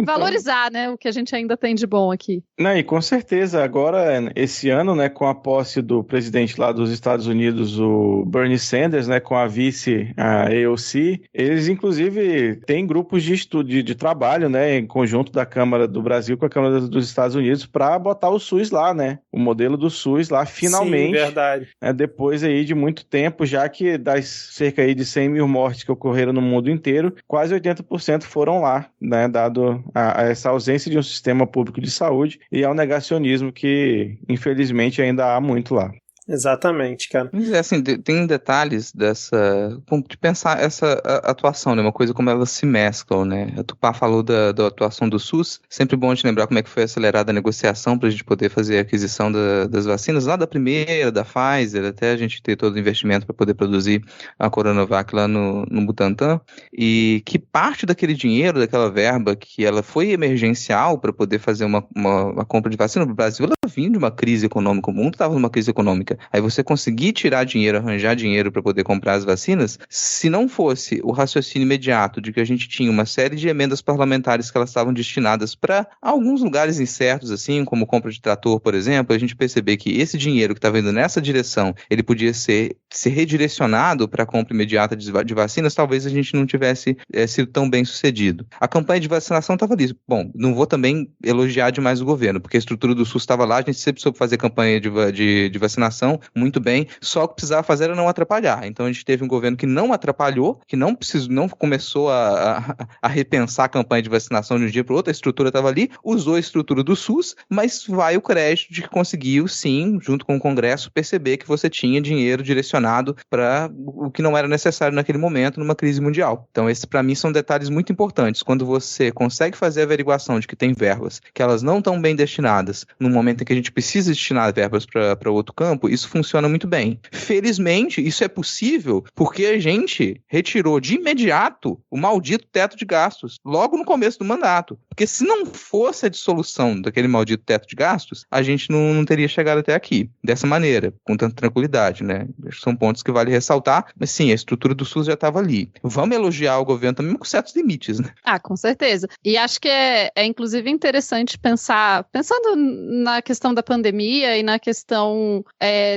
valorizar, né, o que a gente ainda tem de bom aqui. Não, e com certeza, agora, esse ano, né, com a posse do presidente lá dos Estados Unidos, o Bernie Sanders, né, com a vice, a AOC, eles, inclusive, têm grupos de estudo, de trabalho, né, em conjunto da Câmara do Brasil com a Câmara dos Estados Unidos, para botar o SUS lá, né, o modelo do SUS lá, finalmente. Sim, verdade. Depois aí de muito tempo, já que das cerca aí de 100 mil mortes que ocorreram no mundo inteiro, quase 80% foram lá, né, dado a essa ausência de um sistema público de saúde e ao negacionismo que, infelizmente, ainda há muito lá. Exatamente, cara. Mas assim, tem detalhes de pensar essa atuação, né? Uma coisa como elas se mesclam, né? A Tupá falou da atuação do SUS, sempre bom a gente lembrar como é que foi acelerada a negociação para a gente poder fazer a aquisição das vacinas, lá da primeira, da Pfizer, até a gente ter todo o investimento para poder produzir a Coronavac lá no Butantan, e que parte daquele dinheiro, daquela verba que ela foi emergencial para poder fazer uma compra de vacina no Brasil, ela vinha de uma crise econômica, o mundo estava numa crise econômica. Aí você conseguir tirar dinheiro, arranjar dinheiro para poder comprar as vacinas, se não fosse o raciocínio imediato de que a gente tinha uma série de emendas parlamentares que elas estavam destinadas para alguns lugares incertos, assim, como compra de trator, por exemplo, a gente perceber que esse dinheiro que estava indo nessa direção, ele podia ser redirecionado para a compra imediata de vacinas, talvez a gente não tivesse sido tão bem sucedido. A campanha de vacinação estava ali. Bom, não vou também elogiar demais o governo, porque a estrutura do SUS estava lá, a gente sempre soube fazer campanha de vacinação muito bem, só o que precisava fazer era não atrapalhar. Então a gente teve um governo que não atrapalhou, que não começou a repensar a campanha de vacinação de um dia para o outro, a estrutura estava ali, usou a estrutura do SUS, mas vai o crédito de que conseguiu, sim, junto com o Congresso, perceber que você tinha dinheiro direcionado para o que não era necessário naquele momento, numa crise mundial. Então esses, para mim, são detalhes muito importantes. Quando você consegue fazer a averiguação de que tem verbas, que elas não estão bem destinadas, no momento em que a gente precisa destinar verbas para outro campo, isso funciona muito bem. Felizmente, isso é possível porque a gente retirou de imediato o maldito teto de gastos, logo no começo do mandato. Porque se não fosse a dissolução daquele maldito teto de gastos, a gente não teria chegado até aqui, dessa maneira, com tanta tranquilidade, né? São pontos que vale ressaltar, mas sim, a estrutura do SUS já estava ali. Vamos elogiar o governo também com certos limites, né? Ah, com certeza. E acho que é inclusive interessante pensando na questão da pandemia e na questão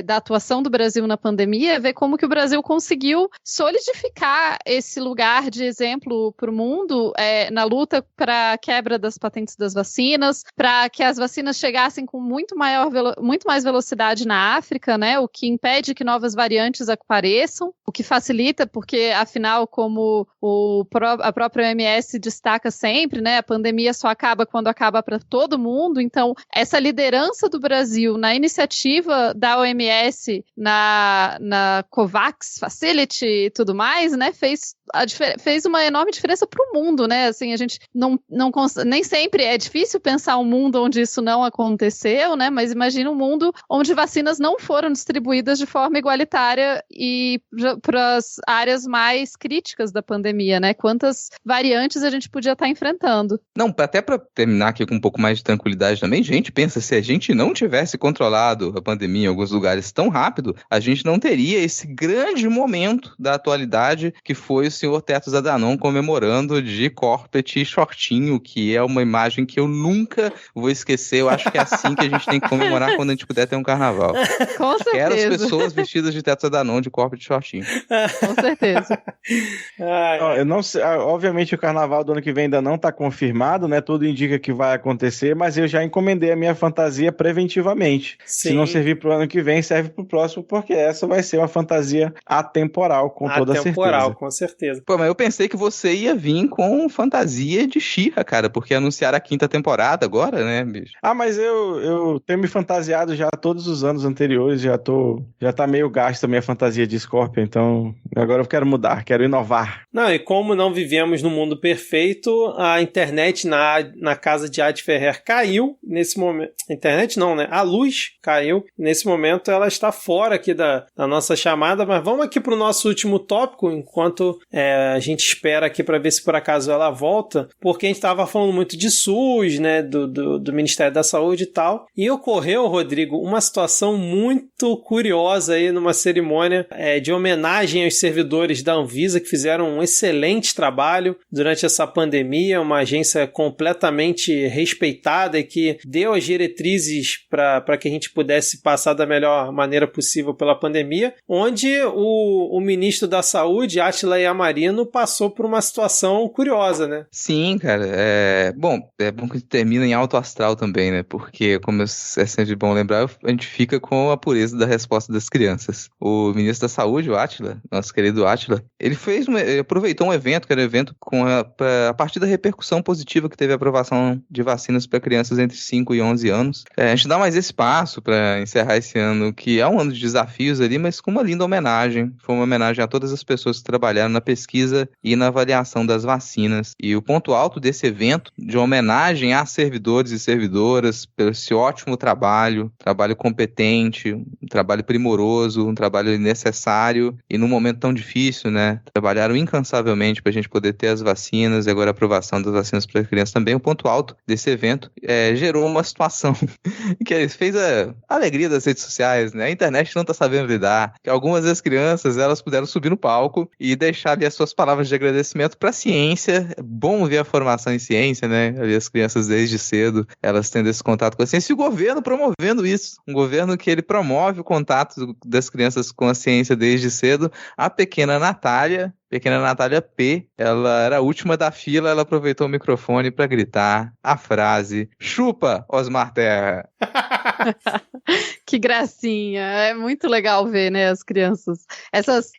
da atuação do Brasil na pandemia, ver como que o Brasil conseguiu solidificar esse lugar de exemplo para o mundo na luta para a quebra das patentes das vacinas, para que as vacinas chegassem com muito mais velocidade na África, né? O que impede que novas variantes apareçam, o que facilita, porque afinal, como a própria OMS destaca sempre, né? A pandemia só acaba quando acaba para todo mundo. Então, essa liderança do Brasil na iniciativa da OMS na COVAX Facility e tudo mais, né, fez uma enorme diferença para o mundo, né, assim, a gente nem sempre é difícil pensar um mundo onde isso não aconteceu, né, mas imagina um mundo onde vacinas não foram distribuídas de forma igualitária e para as áreas mais críticas da pandemia, né, quantas variantes a gente podia estar enfrentando. Não, até para terminar aqui com um pouco mais de tranquilidade também, gente, pensa, se a gente não tivesse controlado a pandemia em alguns lugares tão rápido, a gente não teria esse grande momento da atualidade que foi o senhor Tedros Adhanom comemorando de corpete e shortinho, que é uma imagem que eu nunca vou esquecer. Eu acho que é assim que a gente tem que comemorar quando a gente puder ter um carnaval. Com certeza. Quero as pessoas vestidas de Tedros Adhanom de corpete e shortinho. Com certeza. Eu não sei, obviamente o carnaval do ano que vem ainda não está confirmado, né? Tudo indica que vai acontecer, mas eu já encomendei a minha fantasia preventivamente. Sim. Se não servir para o ano que vem, vem serve pro próximo, porque essa vai ser uma fantasia atemporal, com toda certeza. Atemporal, com certeza. Pô, mas eu pensei que você ia vir com fantasia de She-Ra, cara, porque anunciaram a 5ª temporada agora, né, bicho? Ah, mas eu tenho me fantasiado já todos os anos anteriores, já tá meio gasto a minha fantasia de Scorpion, então agora eu quero mudar, quero inovar. Não, e como não vivemos no mundo perfeito, a internet na casa de Ad Ferrer caiu nesse momento. Internet não, né? A luz caiu. Nesse momento ela está fora aqui da nossa chamada, mas vamos aqui para o nosso último tópico, enquanto a gente espera aqui para ver se por acaso ela volta, porque a gente estava falando muito de SUS, né? Do Ministério da Saúde e tal. E ocorreu, Rodrigo, uma situação muito curiosa aí numa cerimônia de homenagem aos servidores da Anvisa que fizeram um excelente trabalho durante essa pandemia, uma agência completamente respeitada e que deu as diretrizes para que a gente pudesse passar da melhor maneira possível pela pandemia, onde o ministro da Saúde, Átila Yamarino, passou por uma situação curiosa, né? Sim, cara. É bom que termina em alto astral também, né? Porque, como é sempre bom lembrar, a gente fica com a pureza da resposta das crianças. O ministro da Saúde, o Átila, nosso querido Átila, ele aproveitou um evento, que era um evento a partir da repercussão positiva que teve a aprovação de vacinas para crianças entre 5 e 11 anos. A gente dá mais espaço para encerrar esse ano, que é um ano de desafios ali, mas com uma linda homenagem. Foi uma homenagem a todas as pessoas que trabalharam na pesquisa e na avaliação das vacinas. E o ponto alto desse evento, de homenagem a servidores e servidoras, pelo esse ótimo trabalho competente, um trabalho primoroso, um trabalho necessário e num momento tão difícil, né? Trabalharam incansavelmente para a gente poder ter as vacinas e agora a aprovação das vacinas para crianças também. O ponto alto desse evento gerou uma situação que fez a alegria das redes sociais, né? A internet não está sabendo lidar, que algumas das crianças, elas puderam subir no palco e deixar ali as suas palavras de agradecimento para a ciência. É bom ver a formação em ciência, né? Ali as crianças desde cedo, elas tendo esse contato com a ciência e o governo promovendo isso. Um governo que ele promove o contato das crianças com a ciência desde cedo. A pequena Natália P, ela era a última da fila, ela aproveitou o microfone para gritar a frase: "Chupa, Osmar Terra!" Que gracinha, é muito legal ver, né, as crianças,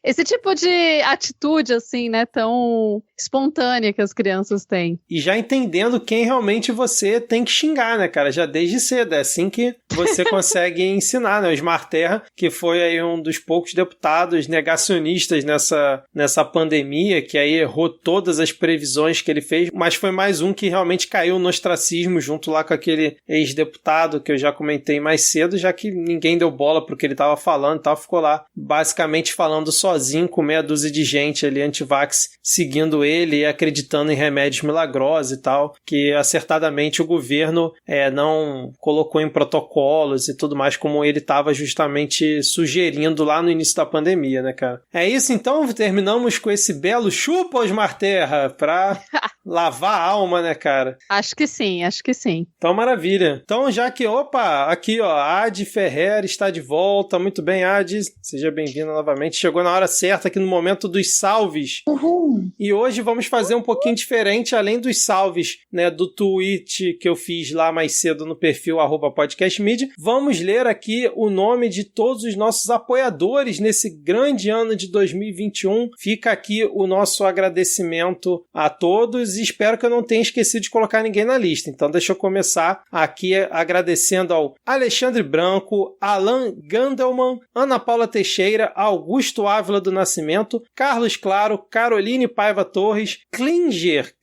esse tipo de atitude, assim, né, tão espontânea que as crianças têm. E já entendendo quem realmente você tem que xingar, né, cara, já desde cedo, é assim que você consegue ensinar, né, o Osmar Terra, que foi aí um dos poucos deputados negacionistas nessa pandemia, que aí errou todas as previsões que ele fez, mas foi mais um que realmente caiu no ostracismo junto lá com aquele ex-deputado que eu já comentei mais cedo, já que ninguém deu bola pro que ele tava falando e tal, ficou lá basicamente falando sozinho com meia dúzia de gente ali anti-vax seguindo ele e acreditando em remédios milagrosos e tal, que acertadamente o governo não colocou em protocolos e tudo mais, como ele tava justamente sugerindo lá no início da pandemia, né, cara? É isso então, terminamos com esse belo chupa, Osmar Terra, pra lavar a alma, né, cara? Acho que sim. Então, maravilha. Então, já que, aqui, ó, Ad Ferrer está de volta. Muito bem, Ad, seja bem-vinda novamente. Chegou na hora certa aqui no momento dos salves. Uhum. E hoje vamos fazer um pouquinho diferente, além dos salves, né, do tweet que eu fiz lá mais cedo no perfil @podcastmedia. Vamos ler aqui o nome de todos os nossos apoiadores nesse grande ano de 2021. Fica aqui o nosso agradecimento a todos e espero que eu não tenha esquecido de colocar ninguém na lista. Então deixa eu começar aqui agradecendo ao Alexandre Branco, Alan Gandelman, Ana Paula Teixeira, Augusto Ávila do Nascimento, Carlos Claro, Caroline Paiva Torres, Klinger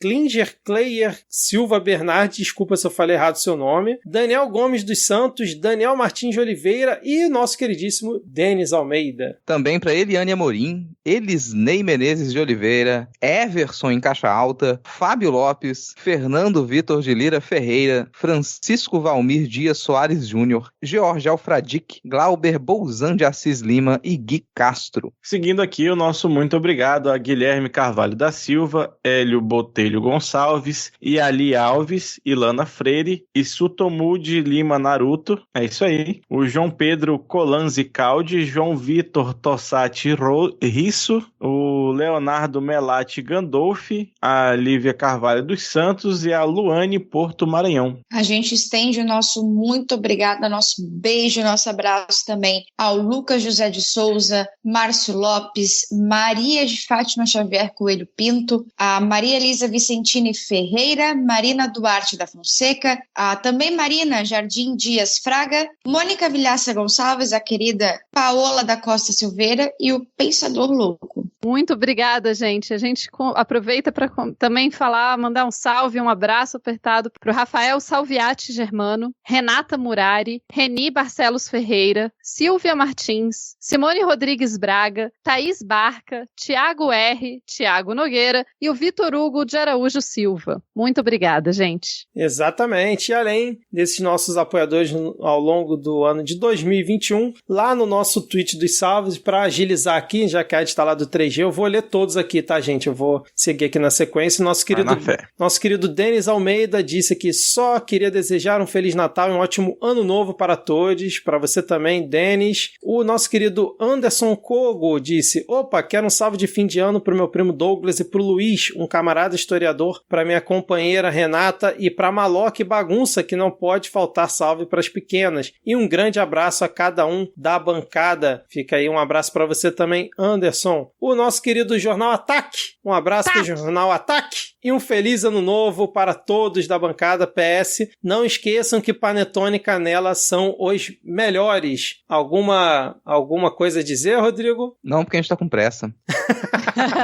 Kleyer Silva Bernardi, desculpa se eu falei errado o seu nome, Daniel Gomes dos Santos, Daniel Martins de Oliveira e nosso queridíssimo Denis Almeida. Também para Eliane Amorim, Elisnei Menezes de Oliveira, Everson em Caixa Alta, Fábio Lopes, Fernando Vitor de Lira Ferreira, Francisco Valmir Dias Soares Júnior, George Alfradic, Glauber Bolzan de Assis Lima e Gui Castro. Seguindo aqui, o nosso muito obrigado a Guilherme Carvalho da Silva, Hélio Botelho Gonçalves, Iali Alves, Ilana Freire e Sutomu de Lima Naruto. É isso aí. O João Pedro Colanzi Caldi, João Vitor Tossati Risso, o Leonardo Melati Gandolfi, a Lívia Lívia Carvalho dos Santos e a Luane Porto Maranhão. A gente estende o nosso muito obrigado, nosso beijo, nosso abraço também ao Lucas José de Souza, Márcio Lopes, Maria de Fátima Xavier Coelho Pinto, a Maria Elisa Vicentini Ferreira, Marina Duarte da Fonseca, a também Marina Jardim Dias Fraga, Mônica Vilhaça Gonçalves, a querida Paola da Costa Silveira e o Pensador Louco. Muito obrigada, gente. A gente aproveita para também mandar um salve, um abraço apertado para o Rafael Salviati Germano, Renata Murari, Reni Barcelos Ferreira, Silvia Martins, Simone Rodrigues Braga, Thaís Barca, Tiago R., Tiago Nogueira e o Vitor Hugo de Araújo Silva. Muito obrigada, gente. Exatamente. E além desses nossos apoiadores ao longo do ano de 2021, lá no nosso tweet dos salves, para agilizar aqui, já que a Ed está lá do 3G, eu vou ler todos aqui, tá, gente? Eu vou seguir aqui na sequência. Nosso querido Denis Almeida disse que só queria desejar um Feliz Natal e um ótimo Ano Novo para todos. Para você também, Denis. O nosso querido Anderson Kogo disse: opa, quero um salve de fim de ano pro meu primo Douglas e pro Luiz, um camarada historiador, para minha companheira Renata e pra Maloque Bagunça, que não pode faltar salve para as pequenas. E um grande abraço a cada um da bancada. Fica aí um abraço para você também, Anderson. O nosso querido Jornal Ataque. Um abraço pro Jornal Ataque. E um feliz ano novo para todos da bancada. PS, não esqueçam que Panetone e Canela são os melhores. Alguma coisa a dizer, Rodrigo? Não, porque a gente tá com pressa.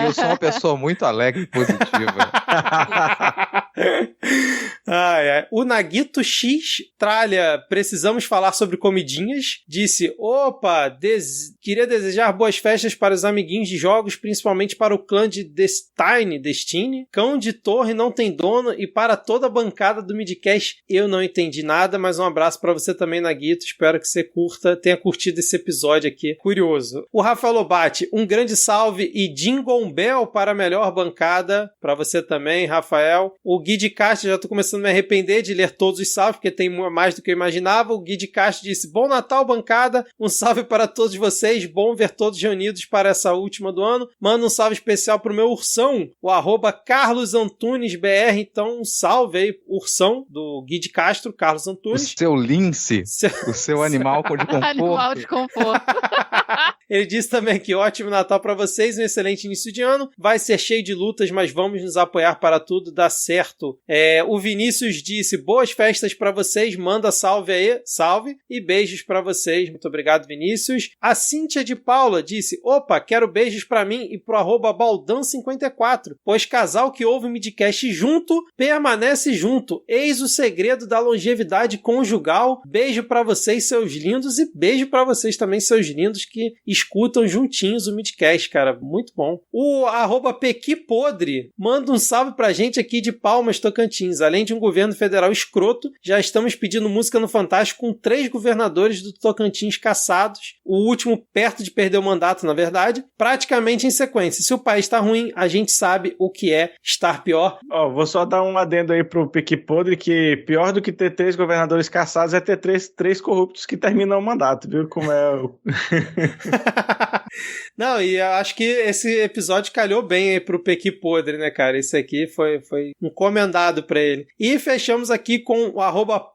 E eu sou uma pessoa muito alegre e positiva. O Naguito X Tralha, precisamos falar sobre comidinhas. Disse: opa, queria desejar boas festas para os amiguinhos de jogos, principalmente para o clã de Destiny. Cão de Torre não tem dono, e para toda a bancada do Midcast. Eu não entendi nada, mas um abraço para você também, Naguito. Espero que você tenha curtido esse episódio aqui. Curioso. O Rafael Lobate, um grande salve e Jingle Bell para a melhor bancada. Para você também, Rafael. O Gui de Castro, já estou começando a me arrepender de ler todos os salves, porque tem mais do que eu imaginava. O Gui de Castro disse: bom Natal, bancada. Um salve para todos vocês. Bom ver todos reunidos para essa última do ano. Manda um salve especial pro meu ursão, o @CarlosAntunesBR. Então, um salve aí, ursão do Gui de Castro, Carlos Antunes. O seu lince, o seu animal de conforto. Animal de conforto. Ele disse também que ótimo Natal para vocês, um excelente início de ano. Vai ser cheio de lutas, mas vamos nos apoiar para tudo dar certo. O Vinícius disse: boas festas para vocês, manda salve aí, salve, e beijos para vocês. Muito obrigado, Vinícius. A Cíntia de Paula disse: opa, quero beijos para mim e pro @Baldan54, pois casal que ouve o Midcast junto, permanece junto. Eis o segredo da longevidade conjugal. Beijo para vocês, seus lindos, e beijo para vocês também, seus lindos, que escutam juntinhos o Midcast, cara. Muito bom. O @Pequipodre manda um salve pra gente aqui de Palmas, Tocantins. Além de um governo federal escroto, já estamos pedindo música no Fantástico com 3 governadores do Tocantins caçados. O último perto de perder o mandato, na verdade, praticamente em sequência. Se o país tá ruim, a gente sabe o que é estar pior. Vou só dar um adendo aí pro Pequipodre, que pior do que ter 3 governadores caçados é ter três corruptos que terminam o mandato, viu? Como é o... Não, e acho que esse episódio calhou bem aí pro Pequi Podre, né, cara? Esse aqui foi encomendado pra ele. E fechamos aqui com o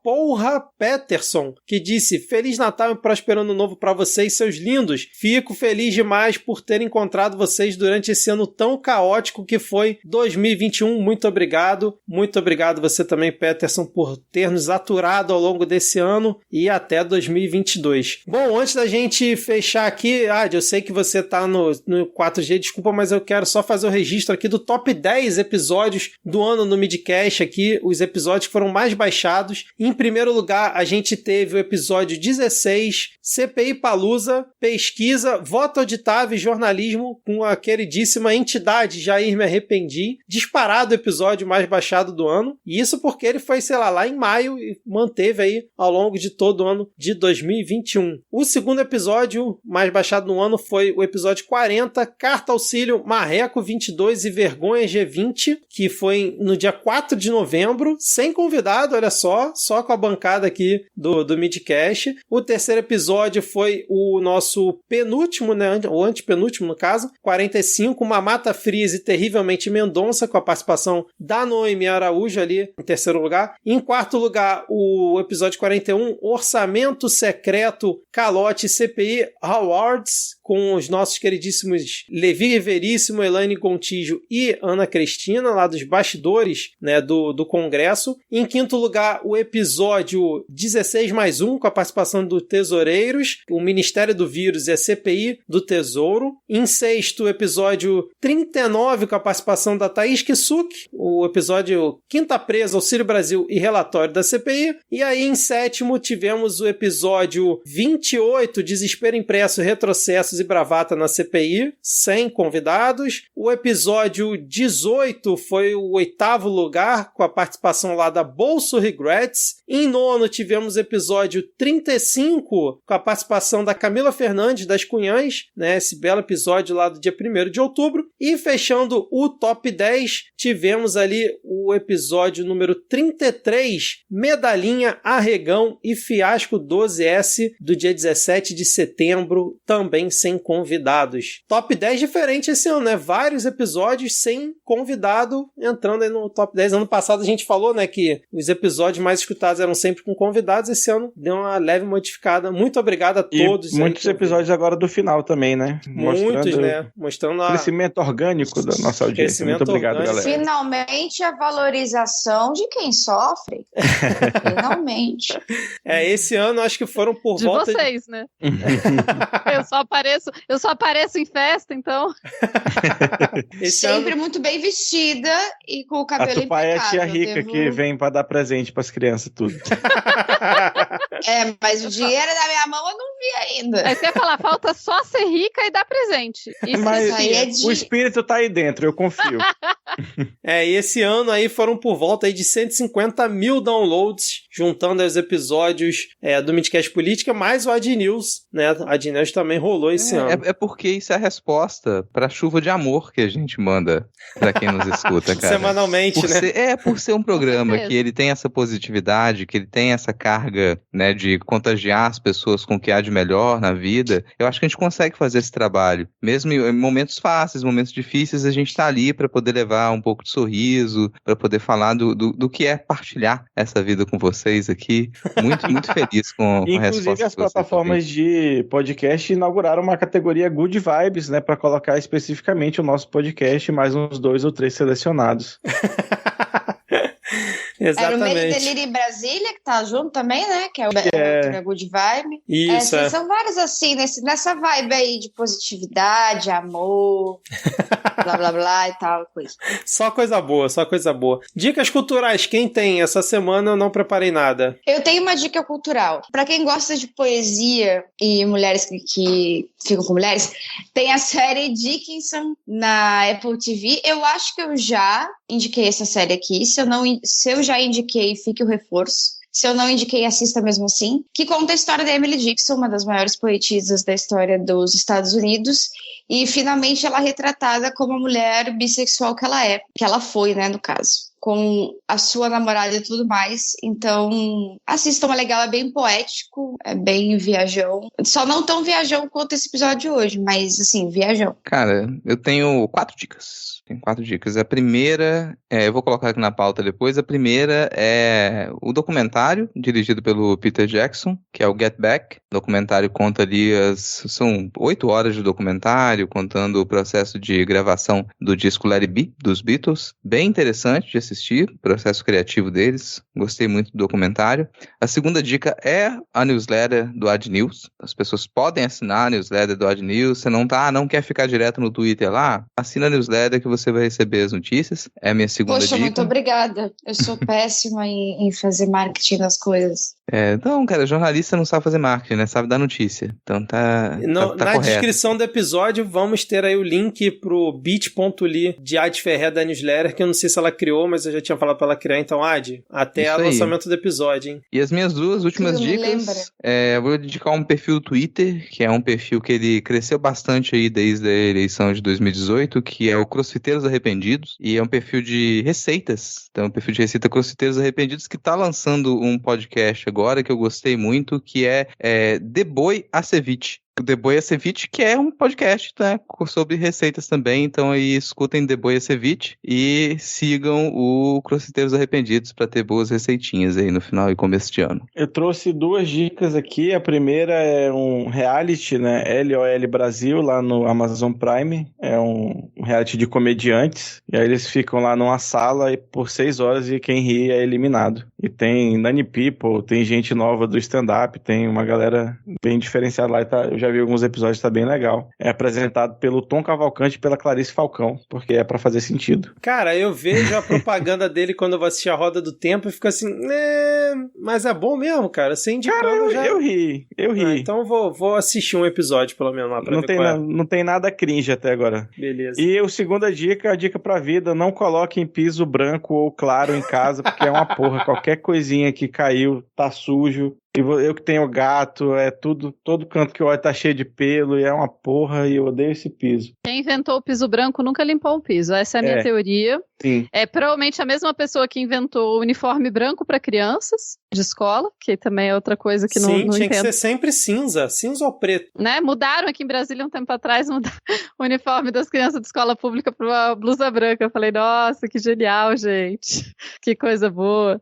@PorraPeterson, que disse: Feliz Natal e próspero ano novo pra vocês, seus lindos. Fico feliz demais por ter encontrado vocês durante esse ano tão caótico que foi 2021. Muito obrigado. Muito obrigado você também, Peterson, por ter nos aturado ao longo desse ano e até 2022. Bom, antes da gente fechar aqui, eu sei que você tá no 4G, desculpa, mas eu quero só fazer o registro aqui do top 10 episódios do ano no Midcast aqui, os episódios que foram mais baixados. Em primeiro lugar, a gente teve o episódio 16, CPI Palusa, pesquisa, voto auditável e jornalismo com a queridíssima entidade Jair Me Arrependi, disparado o episódio mais baixado do ano, e isso porque ele foi, lá em maio e manteve aí ao longo de todo o ano de 2021. O segundo episódio mais baixado no ano foi o episódio 40, Carta Auxílio Marreco 22 e Vergonha G20, que foi no dia 4 de novembro. setembro, sem convidado, olha só com a bancada aqui do Midcast. O terceiro episódio foi o nosso penúltimo, né, o antepenúltimo no caso, 45, Mamata Freeze e Terrivelmente Mendonça, com a participação da Noemi Araújo ali em terceiro lugar. Em quarto lugar, o episódio 41, Orçamento Secreto, Calote CPI Awards, com os nossos queridíssimos Levi Veríssimo, Elaine Gontijo e Ana Cristina, lá dos bastidores, né, do Congresso. Em quinto lugar, o episódio 16+1, com a participação do Tesoureiros, o Ministério do Vírus e a CPI do Tesouro. Em sexto, o episódio 39, com a participação da Thaís Kisuke, o episódio Quinta Presa, Auxílio Brasil e Relatório da CPI. E aí, em sétimo, tivemos o episódio 28, Desespero Impresso, Retrocessos e Bravata na CPI, sem convidados. O episódio 18 foi o oitavo lugar, com a participação lá da Bolso Regrets. Em nono, tivemos o episódio 35, com a participação da Camila Fernandes, das Cunhãs, né, esse belo episódio lá do dia 1º de outubro. E fechando o top 10, tivemos ali o episódio número 33, Medalhinha, Arregão e Fiasco 12S, do dia 17 de setembro, também sem convidados. Top 10 diferente esse ano, né? Vários episódios sem convidado entrando aí no top 10. Ano passado a gente falou, né, que os episódios mais escutados eram sempre com convidados. Esse ano deu uma leve modificada. Muito obrigado a todos. E muitos episódios agora do final também, né? Muitos, né? Mostrando o crescimento orgânico da nossa audiência. Muito obrigado, orgânico. galera. Finalmente a valorização de quem sofre. Finalmente. Esse ano acho que foram por de volta vocês, né? Eu só apareço em festa, então. Sempre muito bem vestida e com o cabelo impecável. A Tupá é a tia rica que vem pra dar presente pras crianças, tudo. Mas o dinheiro da minha mão eu não vi ainda. Aí você ia falar, falta só ser rica e dar presente. Isso mas aí o espírito tá aí dentro, eu confio. E esse ano aí foram por volta aí de 150 mil downloads, juntando os episódios do Midcast Política, mais o Ad News, né? A Ad News também rolou esse ano. É porque isso é a resposta pra chuva de amor que a gente manda pra quem nos escuta, cara. Semanalmente, né? Por ser um programa que ele tem essa positividade, que ele tem essa carga, né, de contagiar as pessoas com o que há de melhor na vida, eu acho que a gente consegue fazer esse trabalho. Mesmo em momentos fáceis, momentos difíceis, a gente tá ali pra poder levar um pouco de sorriso, pra poder falar do que é partilhar essa vida com vocês aqui. Muito, muito feliz com a resposta. Inclusive, as plataformas de podcast inauguraram uma categoria Good Vibes, né, para colocar especificamente o nosso podcast, mais uns 2 ou 3 selecionados. Exatamente. Era o Meio Delírio em Brasília, que tá junto também, né? Que é o Good Vibe. Isso, São vários assim, nessa vibe aí de positividade, amor, blá blá blá e tal, coisa. Só coisa boa, só coisa boa. Dicas culturais, quem tem? Essa semana eu não preparei nada. Eu tenho uma dica cultural. Pra quem gosta de poesia e mulheres que ficam com mulheres, tem a série Dickinson na Apple TV. Eu acho que eu já indiquei essa série aqui. Se eu já indiquei, fique o reforço. Se eu não indiquei, assista mesmo assim. Que conta a história da Emily Dickinson, uma das maiores poetisas da história dos Estados Unidos. E finalmente ela é retratada como a mulher bissexual que ela foi, né, no caso. Com a sua namorada e tudo mais. Então, assistam, é legal, é bem poético, é bem viajão. Só não tão viajão quanto esse episódio de hoje, mas, assim, viajão. Cara, eu tenho 4 dicas. Tem 4 dicas. A primeira, eu vou colocar aqui na pauta depois, a primeira é o documentário dirigido pelo Peter Jackson, que é o Get Back. O documentário conta ali, são 8 horas de documentário, contando o processo de gravação do disco Let It Be, dos Beatles. Bem interessante de assistir, o processo criativo deles. Gostei muito do documentário. A segunda dica é a newsletter do Ad News. As pessoas podem assinar a newsletter do Ad News. Você não quer ficar direto no Twitter lá? Assina a newsletter que você vai receber as notícias. É a minha segunda dica. Poxa, muito obrigada. Eu sou péssima em fazer marketing das coisas. Não, cara, jornalista não sabe fazer marketing, né? Sabe dar notícia. Então tá Na correto. descrição do episódio vamos ter aí o link pro bit.ly de Ad Ferré da newsletter, que eu não sei se ela criou, mas eu já tinha falado pra ela criar, então Ad, até o lançamento do episódio, hein? E as minhas duas últimas dicas, eu vou dedicar um perfil do Twitter, que é um perfil que ele cresceu bastante aí desde a eleição de 2018, que é o Crossfiteiros Arrependidos, e é um perfil de receitas, então é um perfil de receita Crossfiteiros Arrependidos, que tá lançando um podcast agora, que eu gostei muito, que é The Boi a Ceviche. The Boi a Ceviche, que é um podcast, né, sobre receitas também, então aí escutem The Boi a Ceviche e sigam o Crossfiteiros Arrependidos para ter boas receitinhas aí no final e começo de ano. Eu trouxe 2 dicas aqui, a primeira é um reality, né, LOL Brasil, lá no Amazon Prime, é um reality de comediantes, e aí eles ficam lá numa sala por 6 horas e quem ri é eliminado. E tem Nani People, tem gente nova do stand-up, tem uma galera bem diferenciada lá, eu já vi alguns episódios, tá bem legal. É apresentado pelo Tom Cavalcante e pela Clarice Falcão, porque é pra fazer sentido. Cara, eu vejo a propaganda dele quando eu vou assistir a Roda do Tempo e fico assim, mas é bom mesmo, cara. Você indicando eu ri. Então vou assistir um episódio, pelo menos, lá pra ver qual é. Não tem nada cringe até agora. Beleza. E a segunda dica, a dica pra vida, não coloque em piso branco ou claro em casa, porque é uma porra. Qualquer coisinha que caiu, tá sujo. E eu que tenho gato, todo canto que eu olho tá cheio de pelo e é uma porra e eu odeio esse piso. Quem inventou o piso branco nunca limpou o piso, essa é a minha teoria. Sim. É provavelmente a mesma pessoa que inventou o uniforme branco para crianças de escola, que também é outra coisa que não entendo. Sim, tinha que ser sempre cinza ou preto. Né? Mudaram aqui em Brasília um tempo atrás, o uniforme das crianças de escola pública para uma blusa branca. Eu falei, nossa, que genial, gente. Que coisa boa.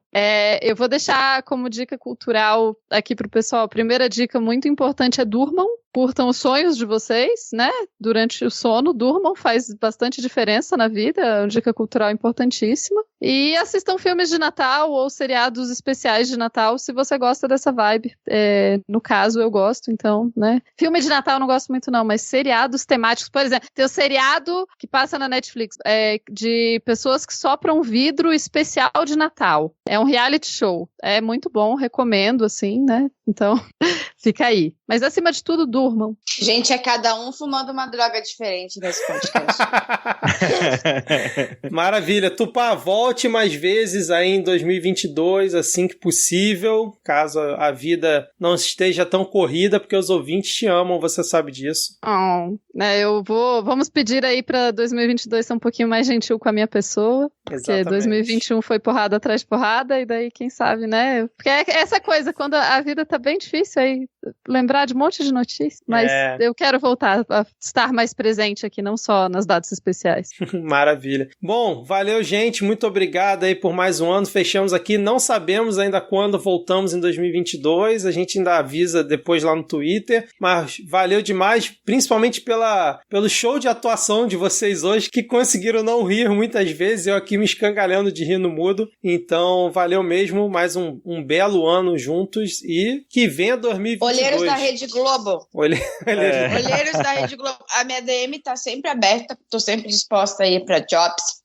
Eu vou deixar como dica cultural aqui pro pessoal, a primeira dica muito importante é durmam, curtam os sonhos de vocês, né? Durante o sono, durmam, faz bastante diferença na vida, é uma dica cultural importantíssima. E assistam filmes de Natal ou seriados especiais de Natal, se você gosta dessa vibe. No caso, eu gosto, então, né? Filme de Natal eu não gosto muito não, mas seriados temáticos, por exemplo, tem o seriado que passa na Netflix, de pessoas que sopram vidro especial de Natal. É um reality show, é muito bom, recomendo, assim, né? Então, fica aí. Mas, acima de tudo, durmam. Gente, é cada um fumando uma droga diferente nesse podcast. Maravilha. Tupá, volte mais vezes aí em 2022, assim que possível, caso a vida não esteja tão corrida, porque os ouvintes te amam, você sabe disso. Vamos pedir aí pra 2022 ser um pouquinho mais gentil com a minha pessoa. Exatamente. Porque 2021 foi porrada atrás de porrada, e daí, quem sabe, né? Porque é essa coisa, quando a vida tá bem difícil, aí lembrar de um monte de notícias, mas eu quero voltar a estar mais presente aqui, não só nas datas especiais. Maravilha. Bom, valeu, gente, muito obrigado aí por mais um ano, fechamos aqui, não sabemos ainda quando voltamos em 2022, a gente ainda avisa depois lá no Twitter, mas valeu demais, principalmente pelo show de atuação de vocês hoje, que conseguiram não rir muitas vezes, eu aqui me escangalhando de rir no mudo, então valeu mesmo, mais um belo ano juntos e que venha 2022. Olheiros da Rede Globo. Olheiros da Rede Globo. A minha DM tá sempre aberta, tô sempre disposta aí pra jobs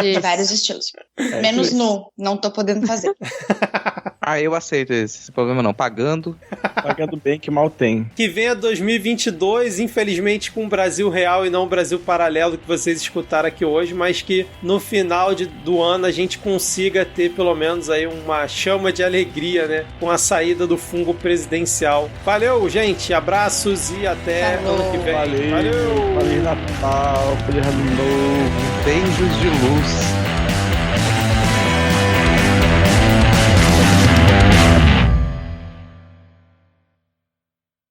de vários estilos. Menos nu, não tô podendo fazer. Eu aceito esse problema não, pagando bem que mal tem. Que venha 2022, infelizmente com o Brasil real e não o Brasil paralelo que vocês escutaram aqui hoje, mas que no final do ano a gente consiga ter pelo menos aí uma chama de alegria, né, com a saída do fungo presidencial. Valeu, gente, abraços e até ano que vem. Valeu. Feliz Natal, feliz ano novo, beijos de luz.